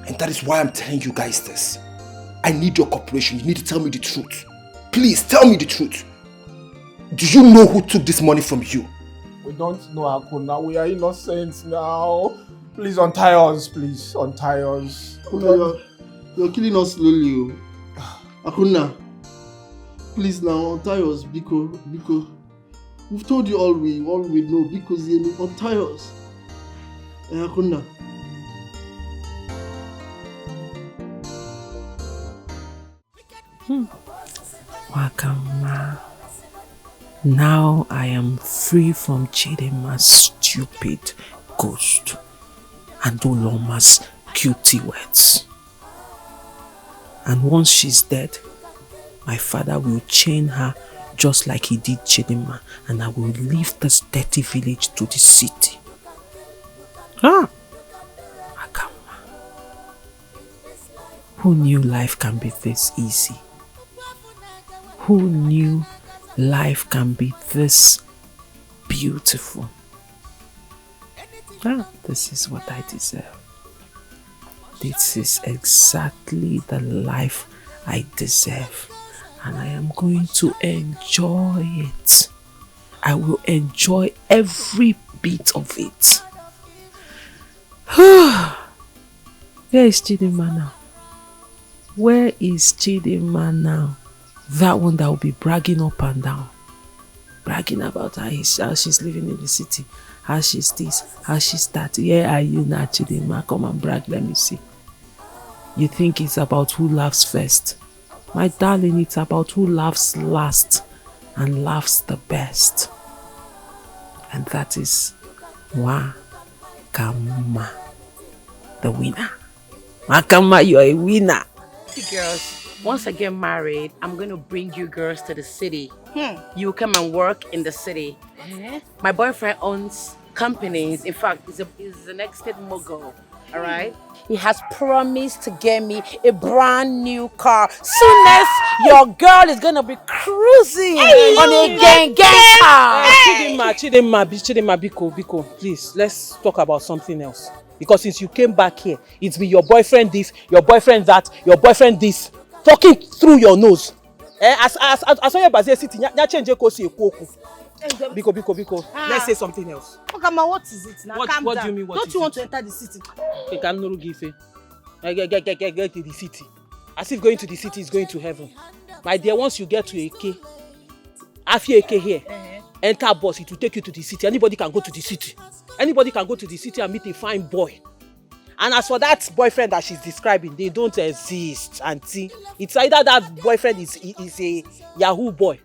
S4: And that is why I'm telling you guys this. I need your cooperation. You need to tell me the truth. Please, tell me the truth. Do you know who took this money from you?
S15: We don't know, Akuna. We are innocent now. Please untie us, please. Untie us.
S2: Akuna, you're killing us slowly. Akuna, please now untie us, Biko. We've told you all we know, because you untie us. Akuna.
S12: Wakama. Now I am free from Chidema's stupid ghost and Oloma's cutie words. And once she's dead, my father will chain her just like he did Chidema, and I will leave this dirty village to the city. Wakama. Who knew life can be this easy? Who knew life can be this beautiful? This is what I deserve. This is exactly the life I deserve. And I am going to enjoy it. I will enjoy every bit of it. Where is Chidema now? Where is Chidema now? That one that will be bragging up and down. Bragging about how she's living in the city. How she's this, how she's that. Where are you now, Chidema? Come and brag, let me see. You think it's about who laughs first? My darling, it's about who laughs last and laughs the best. And that is Wakama, the winner. Wakama, you're a winner.
S6: Girls, once I get married, I'm going to bring you girls to the city. You come and work in the city. My boyfriend owns companies. In fact, he's an estate mogul. All right. He has promised to get me a brand new car. Soon as your girl is gonna be cruising on a gang car.
S1: Chidinma, Biko, please, let's talk about something else. Because since you came back here, it's been your boyfriend this, your boyfriend that, your boyfriend this, talking through your nose. As your base sitting, ya change kosi ekoku. Biko, let's say something else.
S16: Okay, ma, what is it now? Calm
S1: What
S16: down.
S1: do you mean?
S16: Don't you want to enter the city?
S1: You can no give it. Get to the city. As if going to the city is going to heaven. My dear, once you get to AK, after AK here, enter bus, it will take you to the city. Anybody can go to the city. Anybody can go to the city and meet a fine boy. And as for that boyfriend that she's describing, they don't exist, auntie. It's either that boyfriend is a Yahoo boy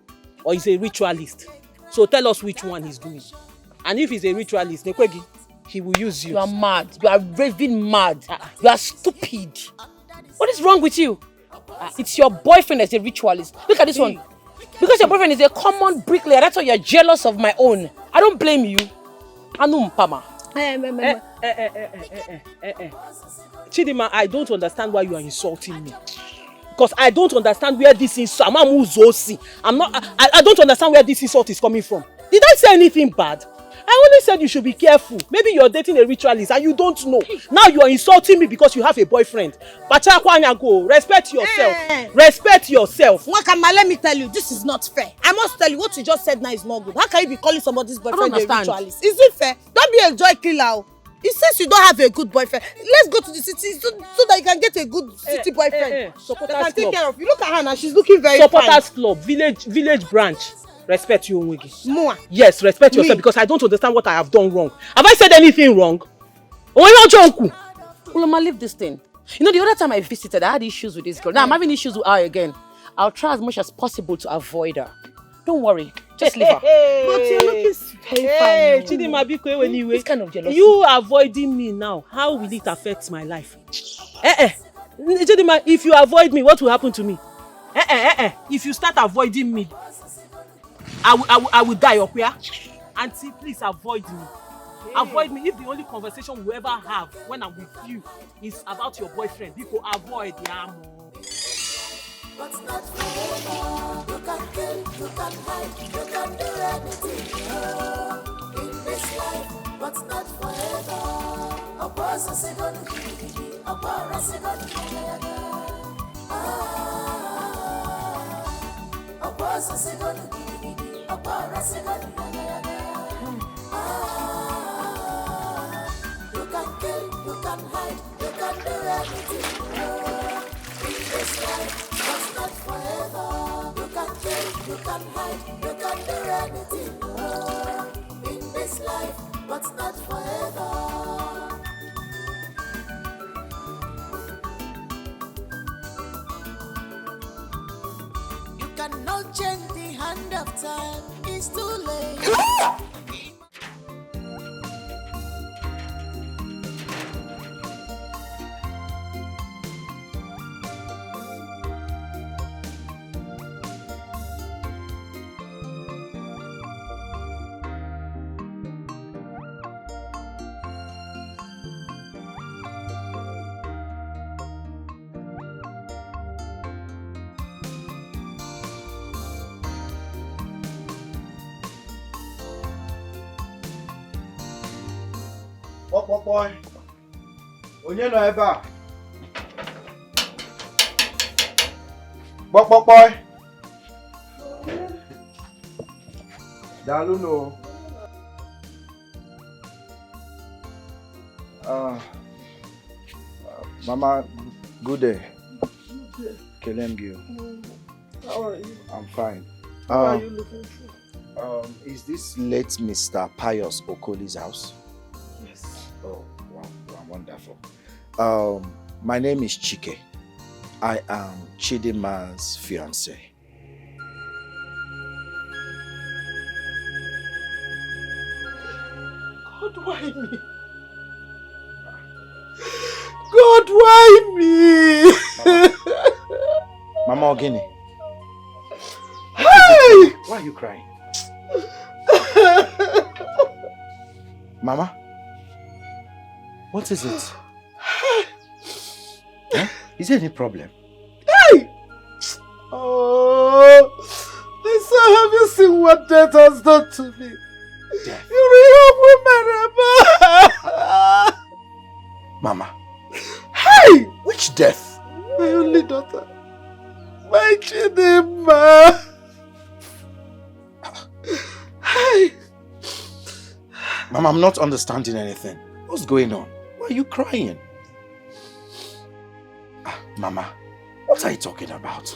S1: or is a ritualist. So tell us which one he's doing. And if he's a ritualist, Nekwegi, he will use you.
S6: You are mad. You are raving mad. You are stupid. What is wrong with you? It's your boyfriend that's a ritualist. Look at this one. Because your boyfriend is a common bricklayer, that's why you're jealous of my own. I don't blame you. Anu Mpama.
S1: Chidinma, I don't understand why you are insulting me. Because I don't understand where this insult. I don't understand where this insult is coming from. Did I say anything bad? I only said you should be careful. Maybe you're dating a ritualist and you don't know. Now you are insulting me because you have a boyfriend. Respect yourself. Respect yourself.
S16: Wakama, let me tell you, this is not fair. I must tell you, what you just said now is not good. How can you be calling somebody's boyfriend a ritualist? Is it fair? Don't be a joy killer. It says you don't have a good boyfriend. Let's go to the city so that you can get a good city boyfriend. They can take care of you. Look at her now, she's looking very fine.
S1: Supporters club, village branch. Respect you, Onwegi.
S16: More.
S1: Yes, respect yourself because I don't understand what I have done wrong. Have I said anything wrong?
S6: Uloma, leave this thing. You know, the other time I visited, I had issues with this girl. Now I'm having issues with her again. I'll try as much as possible to avoid her. Don't worry. Just leave her.
S16: But you're looking very fine.
S1: Chidinma, Biko, anyway.
S6: This kind of jealousy.
S1: You avoiding me now, how will it affect my life? Chidinma, if you avoid me, what will happen to me? If you start avoiding me, I will die up here. Auntie, please avoid me. Avoid me. If the only conversation we ever have when I'm with you is about your boyfriend, people avoid
S7: But not forever. You can kill, you can hide, you can do anything in this life, but not forever. A boss is a gun, a bar is a gun. A boss is a gun, a bar is a gun. You can kill, you can hide, you can do anything in this life. But not forever. You can kill, you can hide, you can do anything in this life, but not forever. You cannot change the hand of time. It's too late.
S5: Boy. Onye no ebe a? Boy. Dalu no. Mama, good day. Kelengio.
S10: How are you?
S5: I'm fine.
S10: What are you looking for?
S5: Is this late Mr. Pius Okoli's house?
S10: Yes.
S5: Oh, wow, wonderful. My name is Chike. I am Chidinma's fiancé.
S10: God, why me? God, why me?
S5: Mama Ogini.
S10: Hey!
S5: Why are you crying? Mama? What is it? Is there any problem?
S14: Hey! Oh, I saw, have you seen what death has done to me?
S5: Death?
S14: You're a young woman,
S5: Mama.
S14: Hey!
S5: Which death?
S14: My only daughter. My Chidima. Hey!
S5: Mama, I'm not understanding anything. What's going on? Why are you crying? Mama, what are you talking about?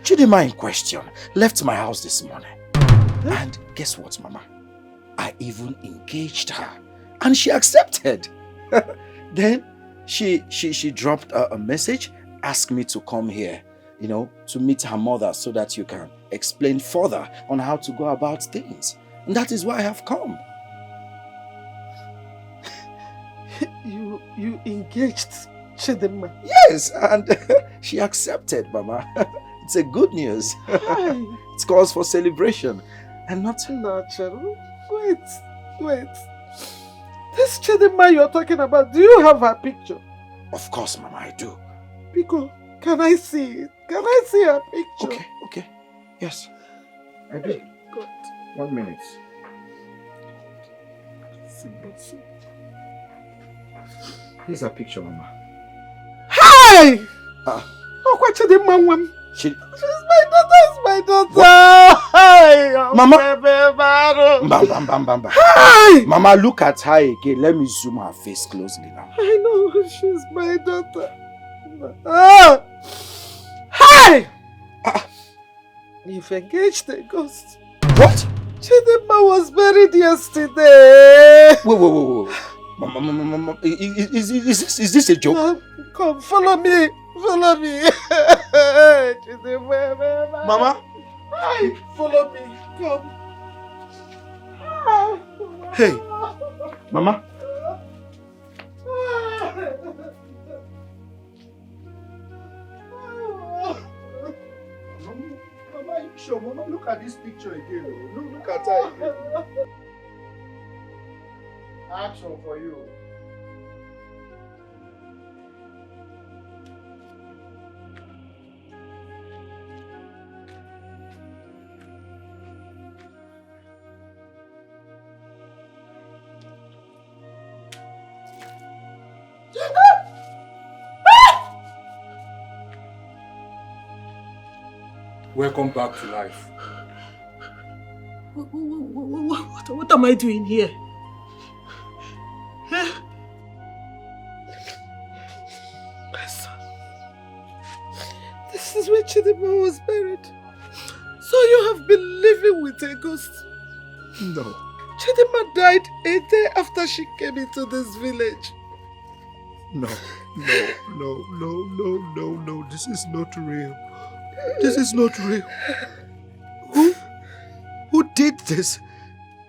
S5: Chidima in question left my house this morning. And guess what, Mama? I even engaged her. And she accepted. Then she dropped a message, asked me to come here, you know, to meet her mother so that you can explain further on how to go about things. And that is why I have come.
S14: You engaged Chidima?
S5: Yes, and she accepted, Mama. It's a good news. It's cause for celebration. And not
S14: natural. Wait. This Chidima you're talking about, do you have her picture?
S5: Of course, Mama, I do.
S14: Pico, can I see it? Can I see her picture?
S5: Okay. Yes. I do.
S14: Good.
S5: 1 minute. Here's her picture, Mama.
S14: Hey! Oh, what Chidima want? She's my daughter, Hey!
S5: Mama!
S14: Bam.
S5: Hey! Mama, look at her again. Let me zoom her face closely now.
S14: I know she's my daughter. Hey! You've engaged a ghost.
S5: What?
S14: Chidima was buried yesterday.
S5: Whoa. Mama, is this a joke?
S14: No, come, follow me.
S5: Mama?
S14: Hey, follow me. Come.
S5: Hey, Mama.
S10: Mama, you sure? Mama, look at this picture again. Look at her again. Action for you.
S4: Welcome back to life.
S1: What am I doing here?
S14: My son, this is where Chidima was buried. So you have been living with a ghost?
S10: No.
S14: Chidima died a day after she came into this village.
S10: No. This is not real. This is not real. Who did this?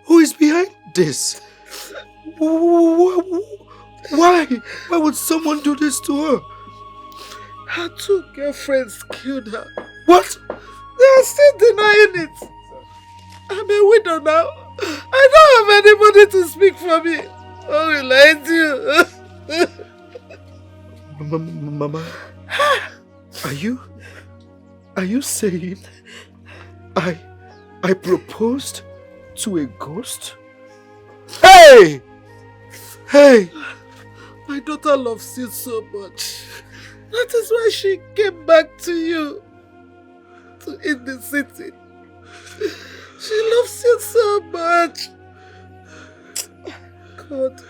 S10: Who is behind this? Why? Why would someone do this to her?
S14: Her 2 girlfriends killed her.
S10: What?
S14: They are still denying it. I'm a widow now. I don't have anybody to speak for me. Oh, we lied to you.
S10: Mama, are you saying I proposed to a ghost? Hey!
S14: My daughter loves you so much. That is why she came back to you. In the city. She loves you so much. God.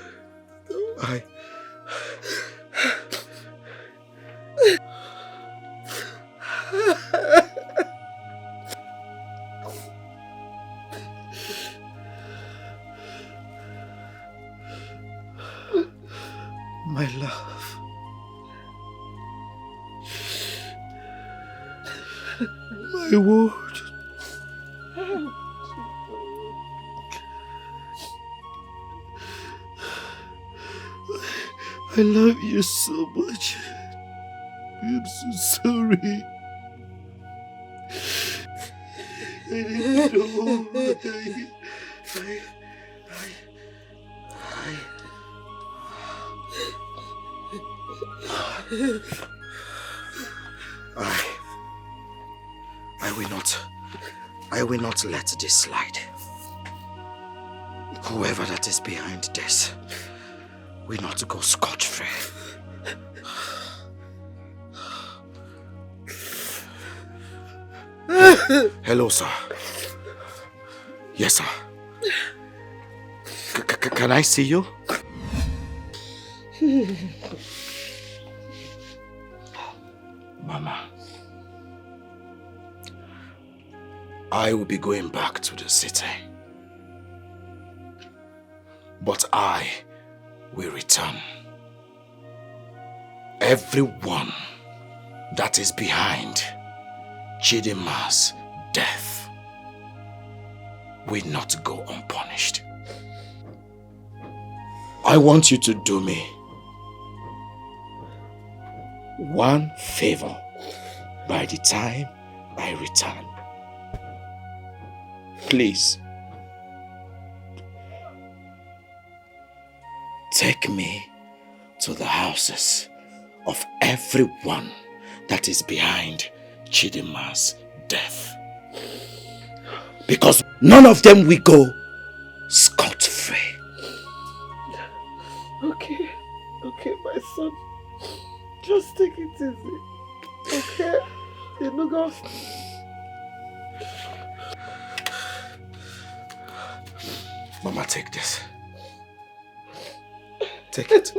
S10: My love. My word. I love you so much. I'm so sorry. I didn't know.
S5: I will not let this slide. Whoever that is behind this will not go scot-free. Hello, sir. Yes, sir. Can I see you? Mama, I will be going back to the city. But I will return. Everyone that is behind Chidima's death will not go unpunished. I want you to do me one favor by the time I return. Please, take me to the houses of everyone that is behind Chidima's death. Because none of them will go scot-free.
S14: Okay, my son. Just take it easy. Okay? You know, go.
S5: Mama, take this. Take it.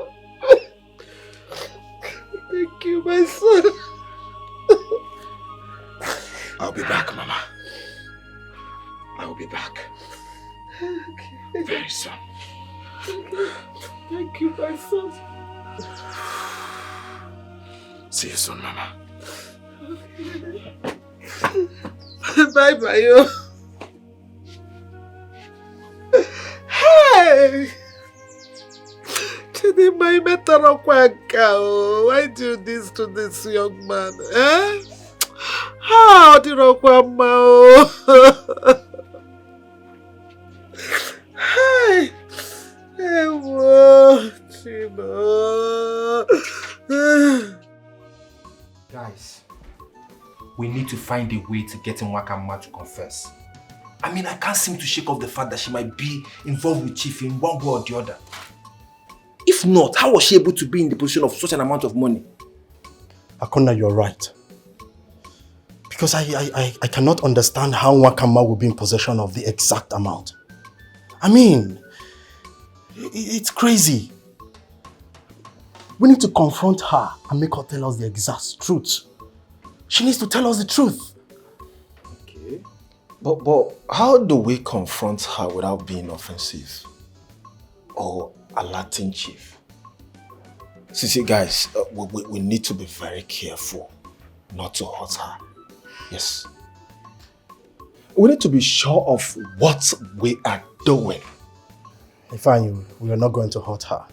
S14: Thank you, my son.
S5: I'll be back, Mama. I will be back.
S14: Okay.
S5: Very soon.
S14: Okay. Thank you, my son.
S5: See you soon, Mama.
S14: Okay. Bye-bye, yo. Hey! Chidima, you better not why do you do this to this young man? Eh? How did you Hey! Hey, whoa,
S4: Guys, we need to find a way to get Nwakama to confess. I mean, I can't seem to shake off the fact that she might be involved with Chief in one way or the other. If not, how was she able to be in the position of such an amount of money?
S2: Akona, you're right. Because I cannot understand how Nwakama will be in possession of the exact amount. I mean, it's crazy. We need to confront her and make her tell us the exact truth. She needs to tell us the truth.
S15: Okay. But how do we confront her without being offensive? Or alerting Chief? See guys, we need to be very careful not to hurt her. Yes. We need to be sure of what we are doing.
S2: Ifeanyi, we are not going to hurt her.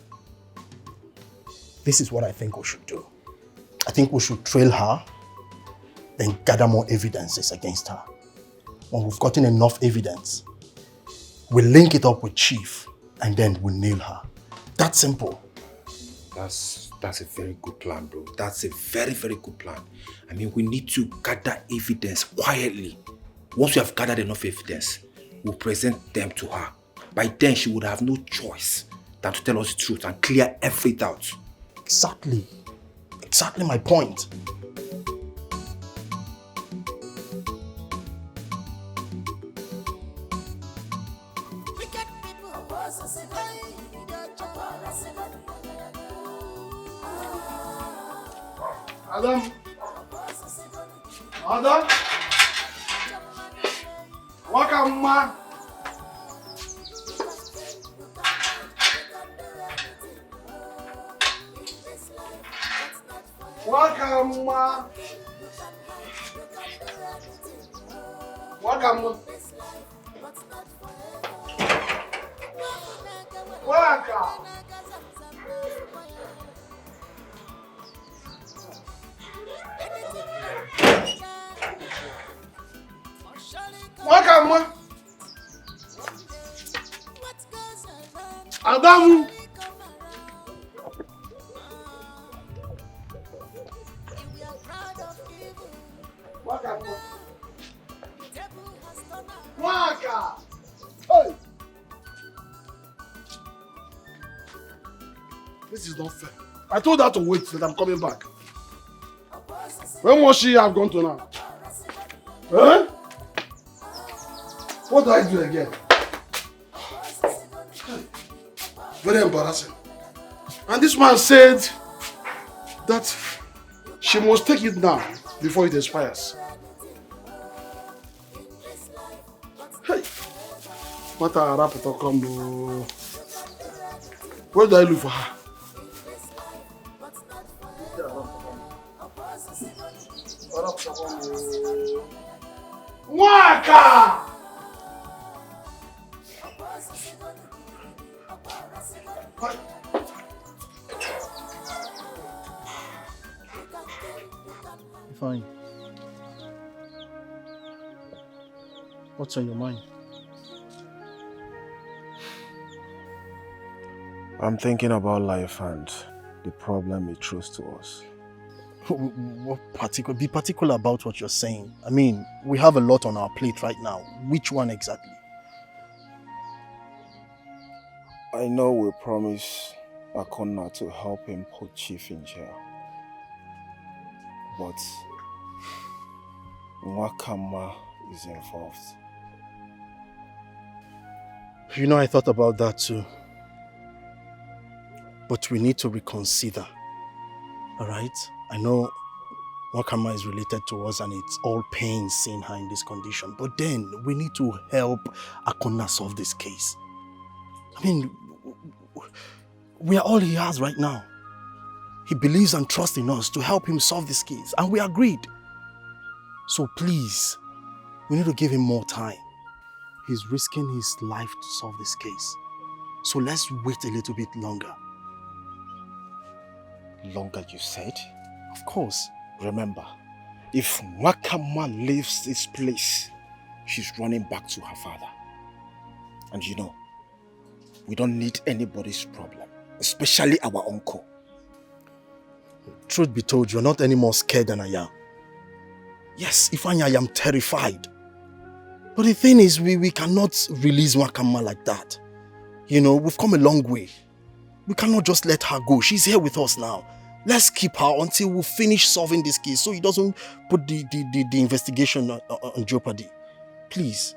S2: This is what I think we should do. I think we should trail her, then gather more evidences against her. When we've gotten enough evidence, we link it up with Chief, and then we nail her. That's simple.
S4: That's a very good plan, bro. That's a very, very good plan. I mean, we need to gather evidence quietly. Once we have gathered enough evidence, we'll present them to her. By then, she would have no choice than to tell us the truth and clear every doubt.
S2: Exactly. Exactly my point.
S10: Adam. Wakama. Wakama. Wakama. Waka. Wakama. Adamu.
S2: Waka! Hey! This is not fair. I told her to wait till I'm coming back. When must she have gone to now? Huh? What do I do again? Very embarrassing. And this man said that she must take it now before it expires. Hey! What a rap to come. Where do I look for her? Waka!
S10: Fine. What's on your mind?
S15: I'm thinking about life and the problem it throws to us.
S10: Be particular about what you're saying. I mean, we have a lot on our plate right now. Which one exactly?
S15: I know we promised Akonna to help him put Chief in jail. But Nwakama is involved.
S10: You know, I thought about that too. But we need to reconsider. Alright? I know Nwakama is related to us and it's all pain seeing her in this condition. But then we need to help Akonna solve this case. I mean, we are all he has right now. He believes and trusts in us to help him solve this case. And we agreed. So please, we need to give him more time. He's risking his life to solve this case. So let's wait a little bit longer.
S15: Longer, you said?
S10: Of course.
S15: Remember, if Nwakama leaves this place, she's running back to her father. And you know, we don't need anybody's problem, especially our uncle.
S10: Truth be told, you're not any more scared than I am. Yes, Ifeanyi, I am terrified. But the thing is, we cannot release Nwakama like that. You know, we've come a long way. We cannot just let her go. She's here with us now. Let's keep her until we finish solving this case so it doesn't put the investigation on jeopardy. Please.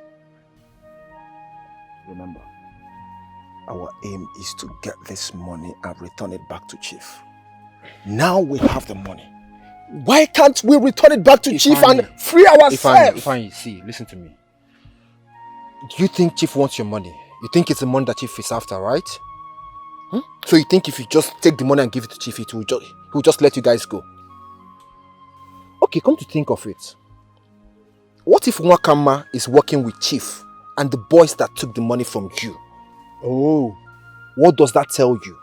S15: Remember, our aim is to get this money and return it back to Chief. Now we have the money. Why can't we return it back to Chief and free ourselves?
S4: Ifeanyi, see, listen to me. Do you think Chief wants your money? You think it's the money that Chief is after, right? So you think if you just take the money and give it to Chief, he'll just let you guys go? Okay, come to think of it. What if Nwakama is working with Chief and the boys that took the money from you?
S10: Oh.
S4: What does that tell you?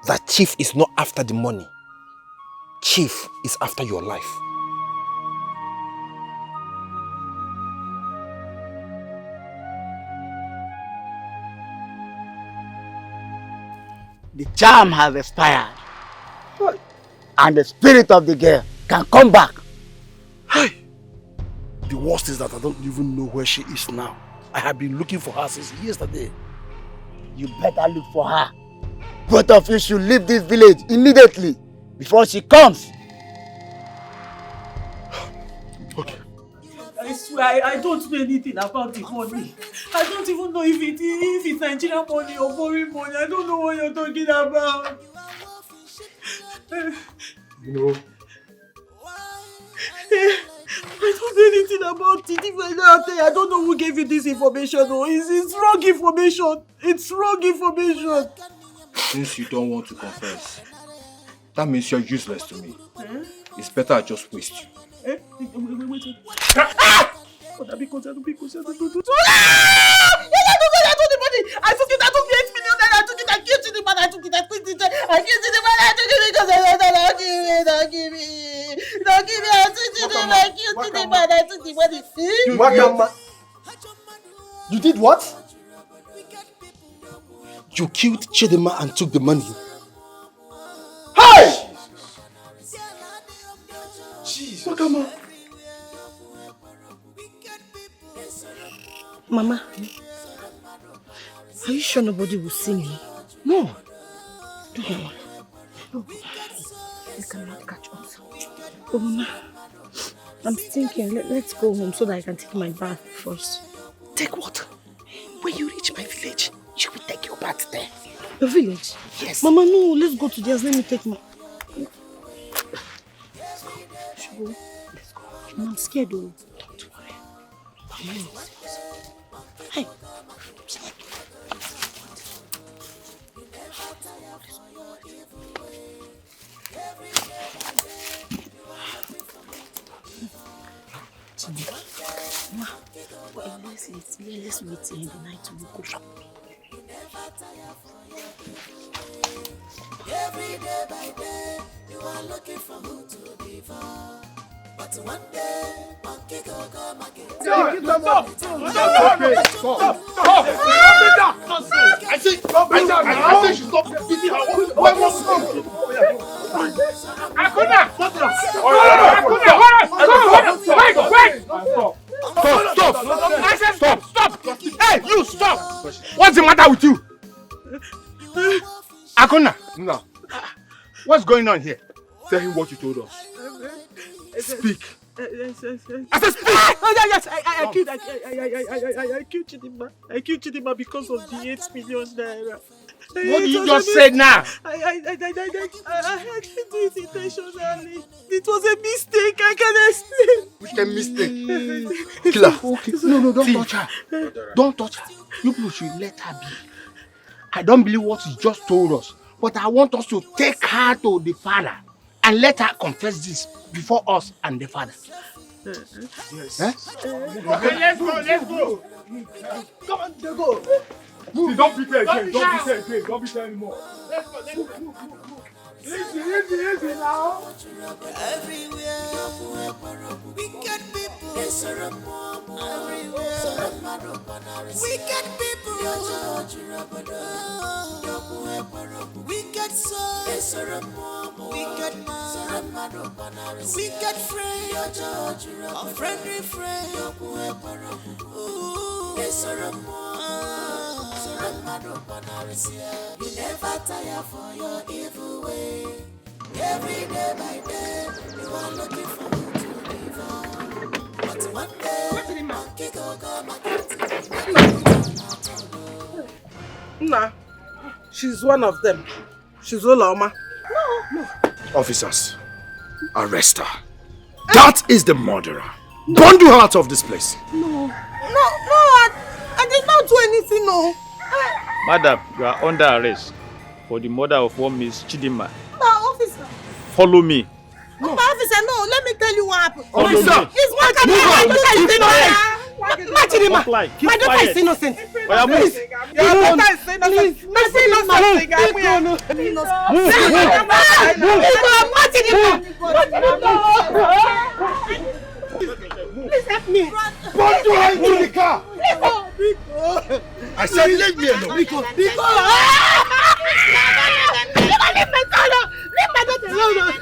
S4: That Chief is not after the money. Chief is after your life.
S9: The charm has expired. And the spirit of the girl can come back.
S2: Hey! The worst is that I don't even know where she is now. I have been looking for her since yesterday.
S9: You better look for her. Both of you should leave this village immediately before she comes.
S2: Okay.
S1: I swear, I don't know anything about the money. I don't even know if it's Nigerian money or foreign money. I don't know what you're talking about.
S2: You know,
S1: I don't know anything about it. If I don't know who gave you this information. No, it's wrong information. It's wrong information.
S4: Since you don't want to confess, that means you're useless to me. It's better I just waste you.
S1: Wait. I took the money. I took the 8 million naira. I took it. I gave to the man. I took it. I quit it. I gave to the man. I took it because don't give me. I took the man. I gave to the man. I took the money.
S10: You did what?
S2: you killed Chidima and took the money.
S10: Hey!
S2: Jesus. Mama.
S16: Mama, are you sure nobody will see me?
S2: No.
S16: No. No. I cannot catch us. Oh, Mama, I'm thinking, let's go home so that I can take my bath first.
S14: Take what? When you reach my village, you will take your bath there.
S16: The village?
S14: Yes.
S16: Mama, no, let's go to theirs. Let me take my... Let's go. Let's go. Mama, I'm scared though.
S14: Don't worry.
S16: Mama, hey. Mama, let's wait till the night to go shop.
S7: Every day by day, you are looking for who to devour. But one day, monkey go come again.
S10: Stop! I say stop! I say she stop beating her. Why was it? Akuna! Stop! Hey, you stop! What's the matter with you? Akuna! No. What's going on here? Tell him what you told us. Speak.
S1: Yes.
S10: I said speak!
S1: Oh, yes, I killed Chidima. I killed Chidima because of the 8 million naira.
S10: What did you just say now?
S1: I didn't do it intentionally. It was a mistake. I can explain.
S10: Which kind of mistake? Killer. Okay. No, don't touch her. Don't touch her. You people should let her be. I don't believe what you just told us, but I want us to take her to the father and let her confess this before us and the father.
S1: Yes.
S10: Okay, let's go. Come on, go.
S15: See, don't beat her again. Don't beat her anymore.
S10: Let's go.
S7: Easy now. Everywhere, wicked people. Everywhere, wicked people. Wicked souls, wicked man, wicked friend, unfriendly friend. You never tire for your evil way. Every day by day, you are looking for who to devour. But one day, monkey go come again.
S14: Nah, she's one of them. She's Oloma.
S16: No.
S2: Officers, arrest her. That is the murderer. Bundle her out of this place.
S16: No, I did not do anything, no.
S17: Madam, you are under arrest for the murder of one Miss Chidima.
S16: No, officer.
S17: Follow me.
S16: No, officer, no, let me tell you what happened.
S17: Officer,
S16: it's my daughter is innocent. My daughter is innocent.
S14: Your daughter is innocent. Please,
S16: please help me.
S10: Bundle her into the car.
S2: I said leave me alone.
S16: Leave my daughter alone. Please leave my daughter alone.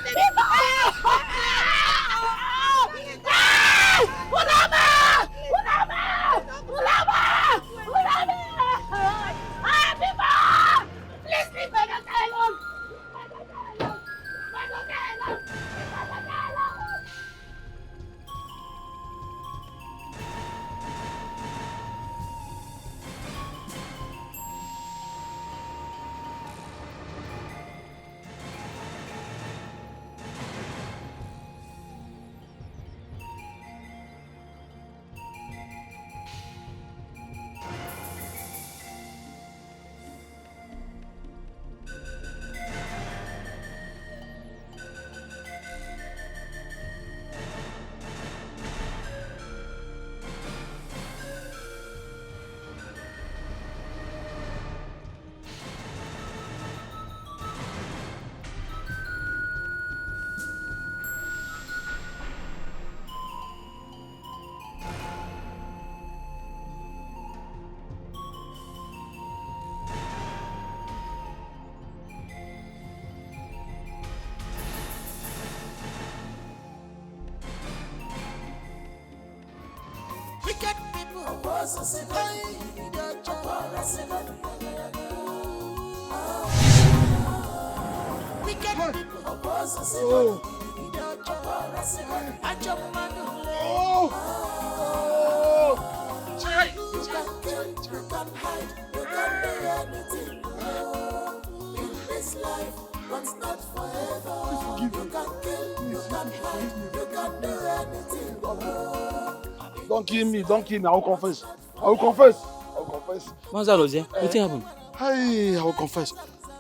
S2: Don't kill me, don't kill me. I will confess. I will confess. I will confess.
S18: Manzaloze, what happened?
S2: Hey, I will confess.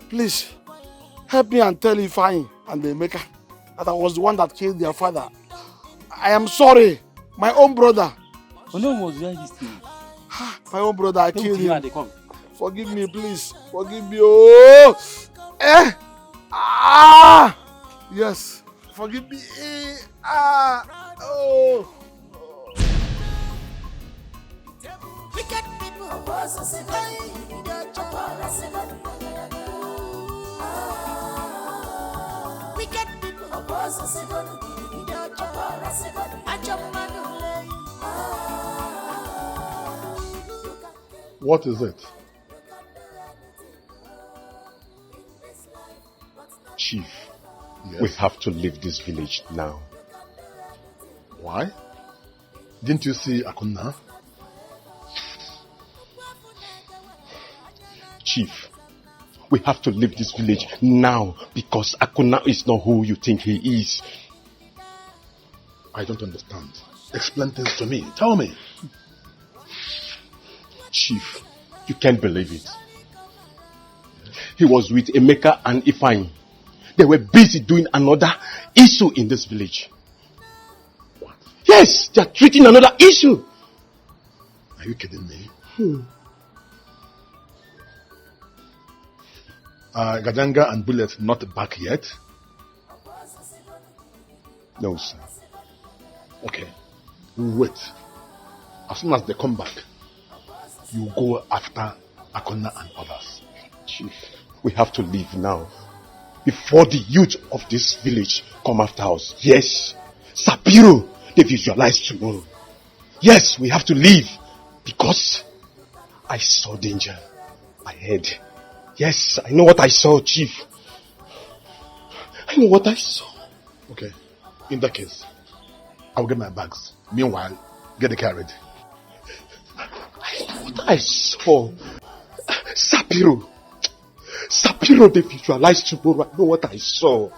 S2: Please, help me and tell Ifeanyi and Emeka that I was the one that killed their father. I am sorry. My own brother.
S18: Oh no, was there this thing?
S2: My own brother, I killed him.
S18: They come.
S2: Forgive me, please. Forgive me. Oh! Yes. Forgive me. Oh!
S7: Wicked people, wicked people,
S13: What is it?
S3: Chief, we have to leave this village now.
S13: Why? Didn't you see Akuna?
S3: Chief, we have to leave this village now because Akuna is not who you think he is.
S13: I don't understand. Explain things to me. Tell me.
S3: Chief, you can't believe it. He was with Emeka and Ifeanyi. They were busy doing another issue in this village.
S13: What?
S3: Yes, they are treating another issue.
S13: Are you kidding me? Gajanga and Bullet not back yet?
S3: No, sir.
S13: Okay. Wait. As soon as they come back, you go after Akona and others.
S3: Chief, we have to leave now before the youth of this village come after us. Yes, Sapiro, they visualize tomorrow. Yes, we have to leave because I saw danger ahead. Yes, I know what I saw, Chief. I know what I saw.
S13: Okay, in that case, I will get my bags. Meanwhile, get the car ready.
S3: I know what I saw. Sapiro, they visualize tomorrow. I know what I saw.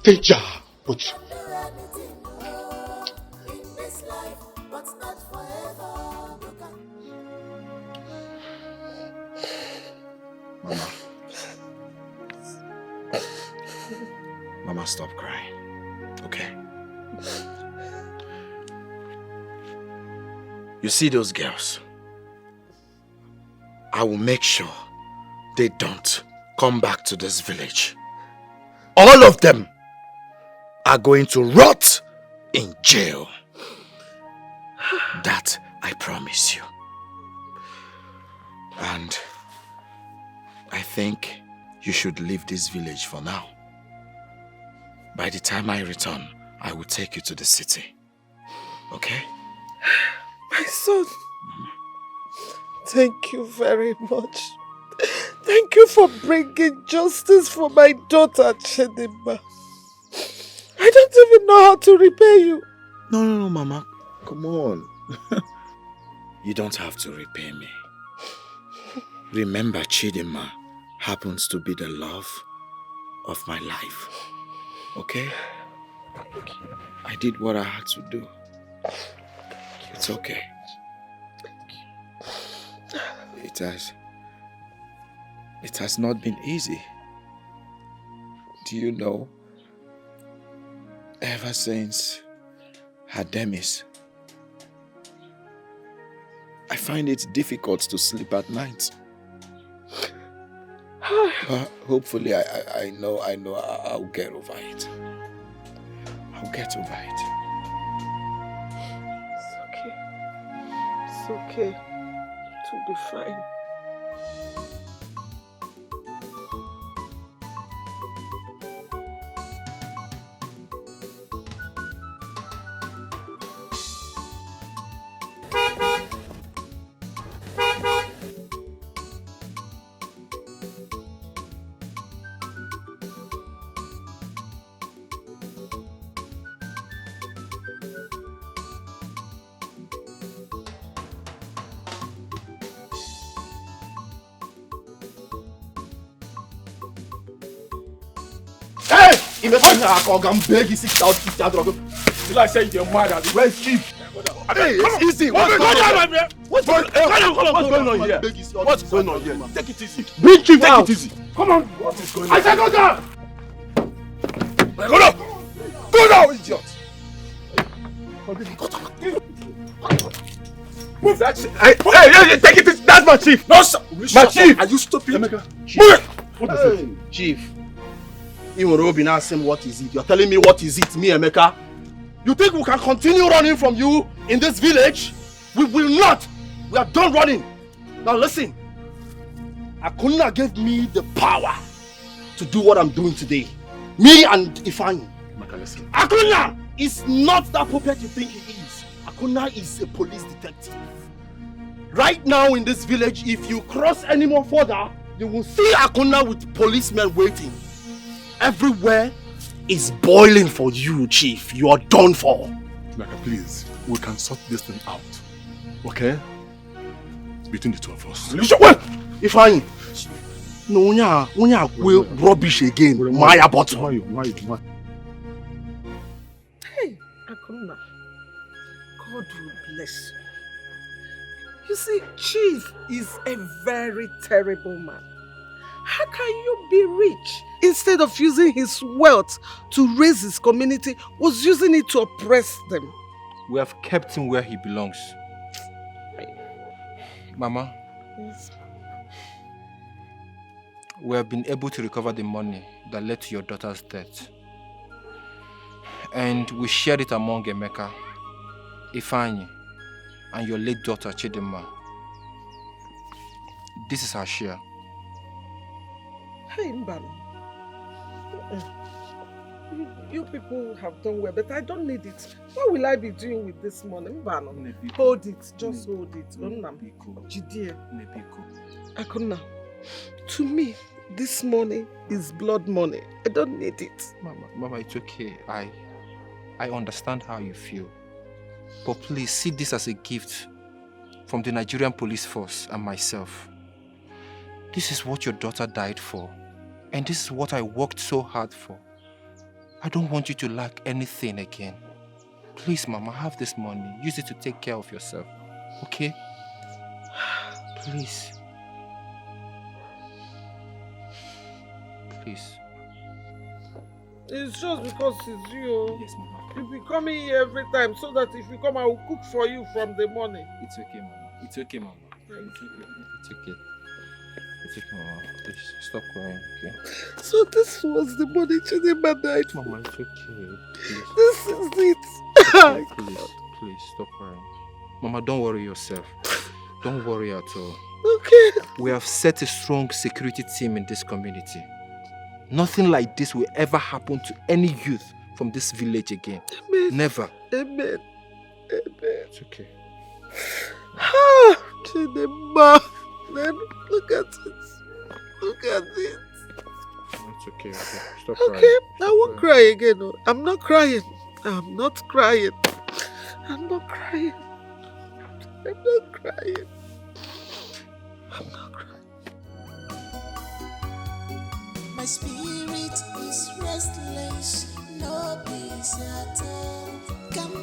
S3: Danger, but
S5: Mama, stop crying. Okay? You see those girls? I will make sure they don't come back to this village. All of them are going to rot in jail. That I promise you. And I think you should leave this village for now. By the time I return, I will take you to the city. Okay?
S8: My son, thank you very much. Thank you for bringing justice for my daughter, Chidimma. I don't even know how to repay you.
S5: No, Mama. Come on. You don't have to repay me. Remember, Chidimma happens to be the love of my life. Okay? I did what I had to do. It's okay. It has not been easy. Do you know? Ever since her demise, I find it difficult to sleep at night. But hopefully I know I'll get over it. I'll get over it.
S8: It's okay. It will be fine.
S10: I'm begging 6,000. You like saying you're mad at me? Where's Chief? Hey, it's easy. What's going on here? What's going on here? Take it easy. Bring Chief out. Take it easy. Come on. What is going on? I said go down. Go down. Go down, idiot. Move that shit. Hey, take it easy. That's my chief. No, sir. My chief. Are you stupid? Move it. What is it? Chief. Even Robin asked him what is it. You're telling me what is it, me, Emeka? You think we can continue running from you in this village? We will not. We are done running. Now listen. Akuna gave me the power to do what I'm doing today. Me and Ifeanyi. Listen. Akuna is not that puppet you think he is. Akuna is a police detective. Right now in this village, if you cross any more further, you will see Akuna with policemen waiting. Everywhere is boiling for you, Chief. You are done for.
S13: Naka, please, we can sort this thing out. Okay? Between the two of us.
S10: Ifeanyi. No, unya will rubbish again. Maya bottom.
S14: Hey, Akuna. God will bless you. You see, Chief is a very terrible man. How can you be rich? Instead of using his wealth to raise his community, was using it to oppress them.
S4: We have kept him where he belongs. Mama,
S14: Yes.
S4: we have been able to recover the money that led to your daughter's death. And we shared it among Emeka, Ifeanyi, and your late daughter Chidinma. This is our share.
S14: Hey, Mbano. You people have done well, but I don't need it. What will I be doing with this money? Mbano, hold it. Just hold it. Jidie. Akuna, to me, this money is blood money. I don't need it.
S4: Mama, it's okay. I understand how you feel. But please see this as a gift from the Nigerian police force and myself. This is what your daughter died for. And this is what I worked so hard for. I don't want you to lack anything again. Please, Mama, have this money. Use it to take care of yourself. Okay? Please. Please.
S14: It's just because it's you. Yes, Mama. You'll be coming here every time so that if you come, I will cook for you from the morning.
S4: It's okay, Mama. It's okay, Mama. It's okay. It's okay, Mama. Please, stop crying, okay?
S14: So this was the money Chidinma died for.
S4: Mama, it's okay. Please.
S14: This is it.
S4: Please, stop crying. Mama, don't worry yourself. Don't worry at all.
S14: Okay.
S4: We have set a strong security team in this community. Nothing like this will ever happen to any youth from this village again.
S14: Amen.
S4: Never.
S14: Amen.
S4: It's okay.
S14: Chidinma. Then look at it. Look at it.
S4: It's okay. Stop
S14: Okay,
S4: crying.
S14: I won't cry again. No. I'm not crying. I'm not crying. I'm not crying. I'm not crying. I'm not crying.
S7: My spirit is restless, no peace at all. Come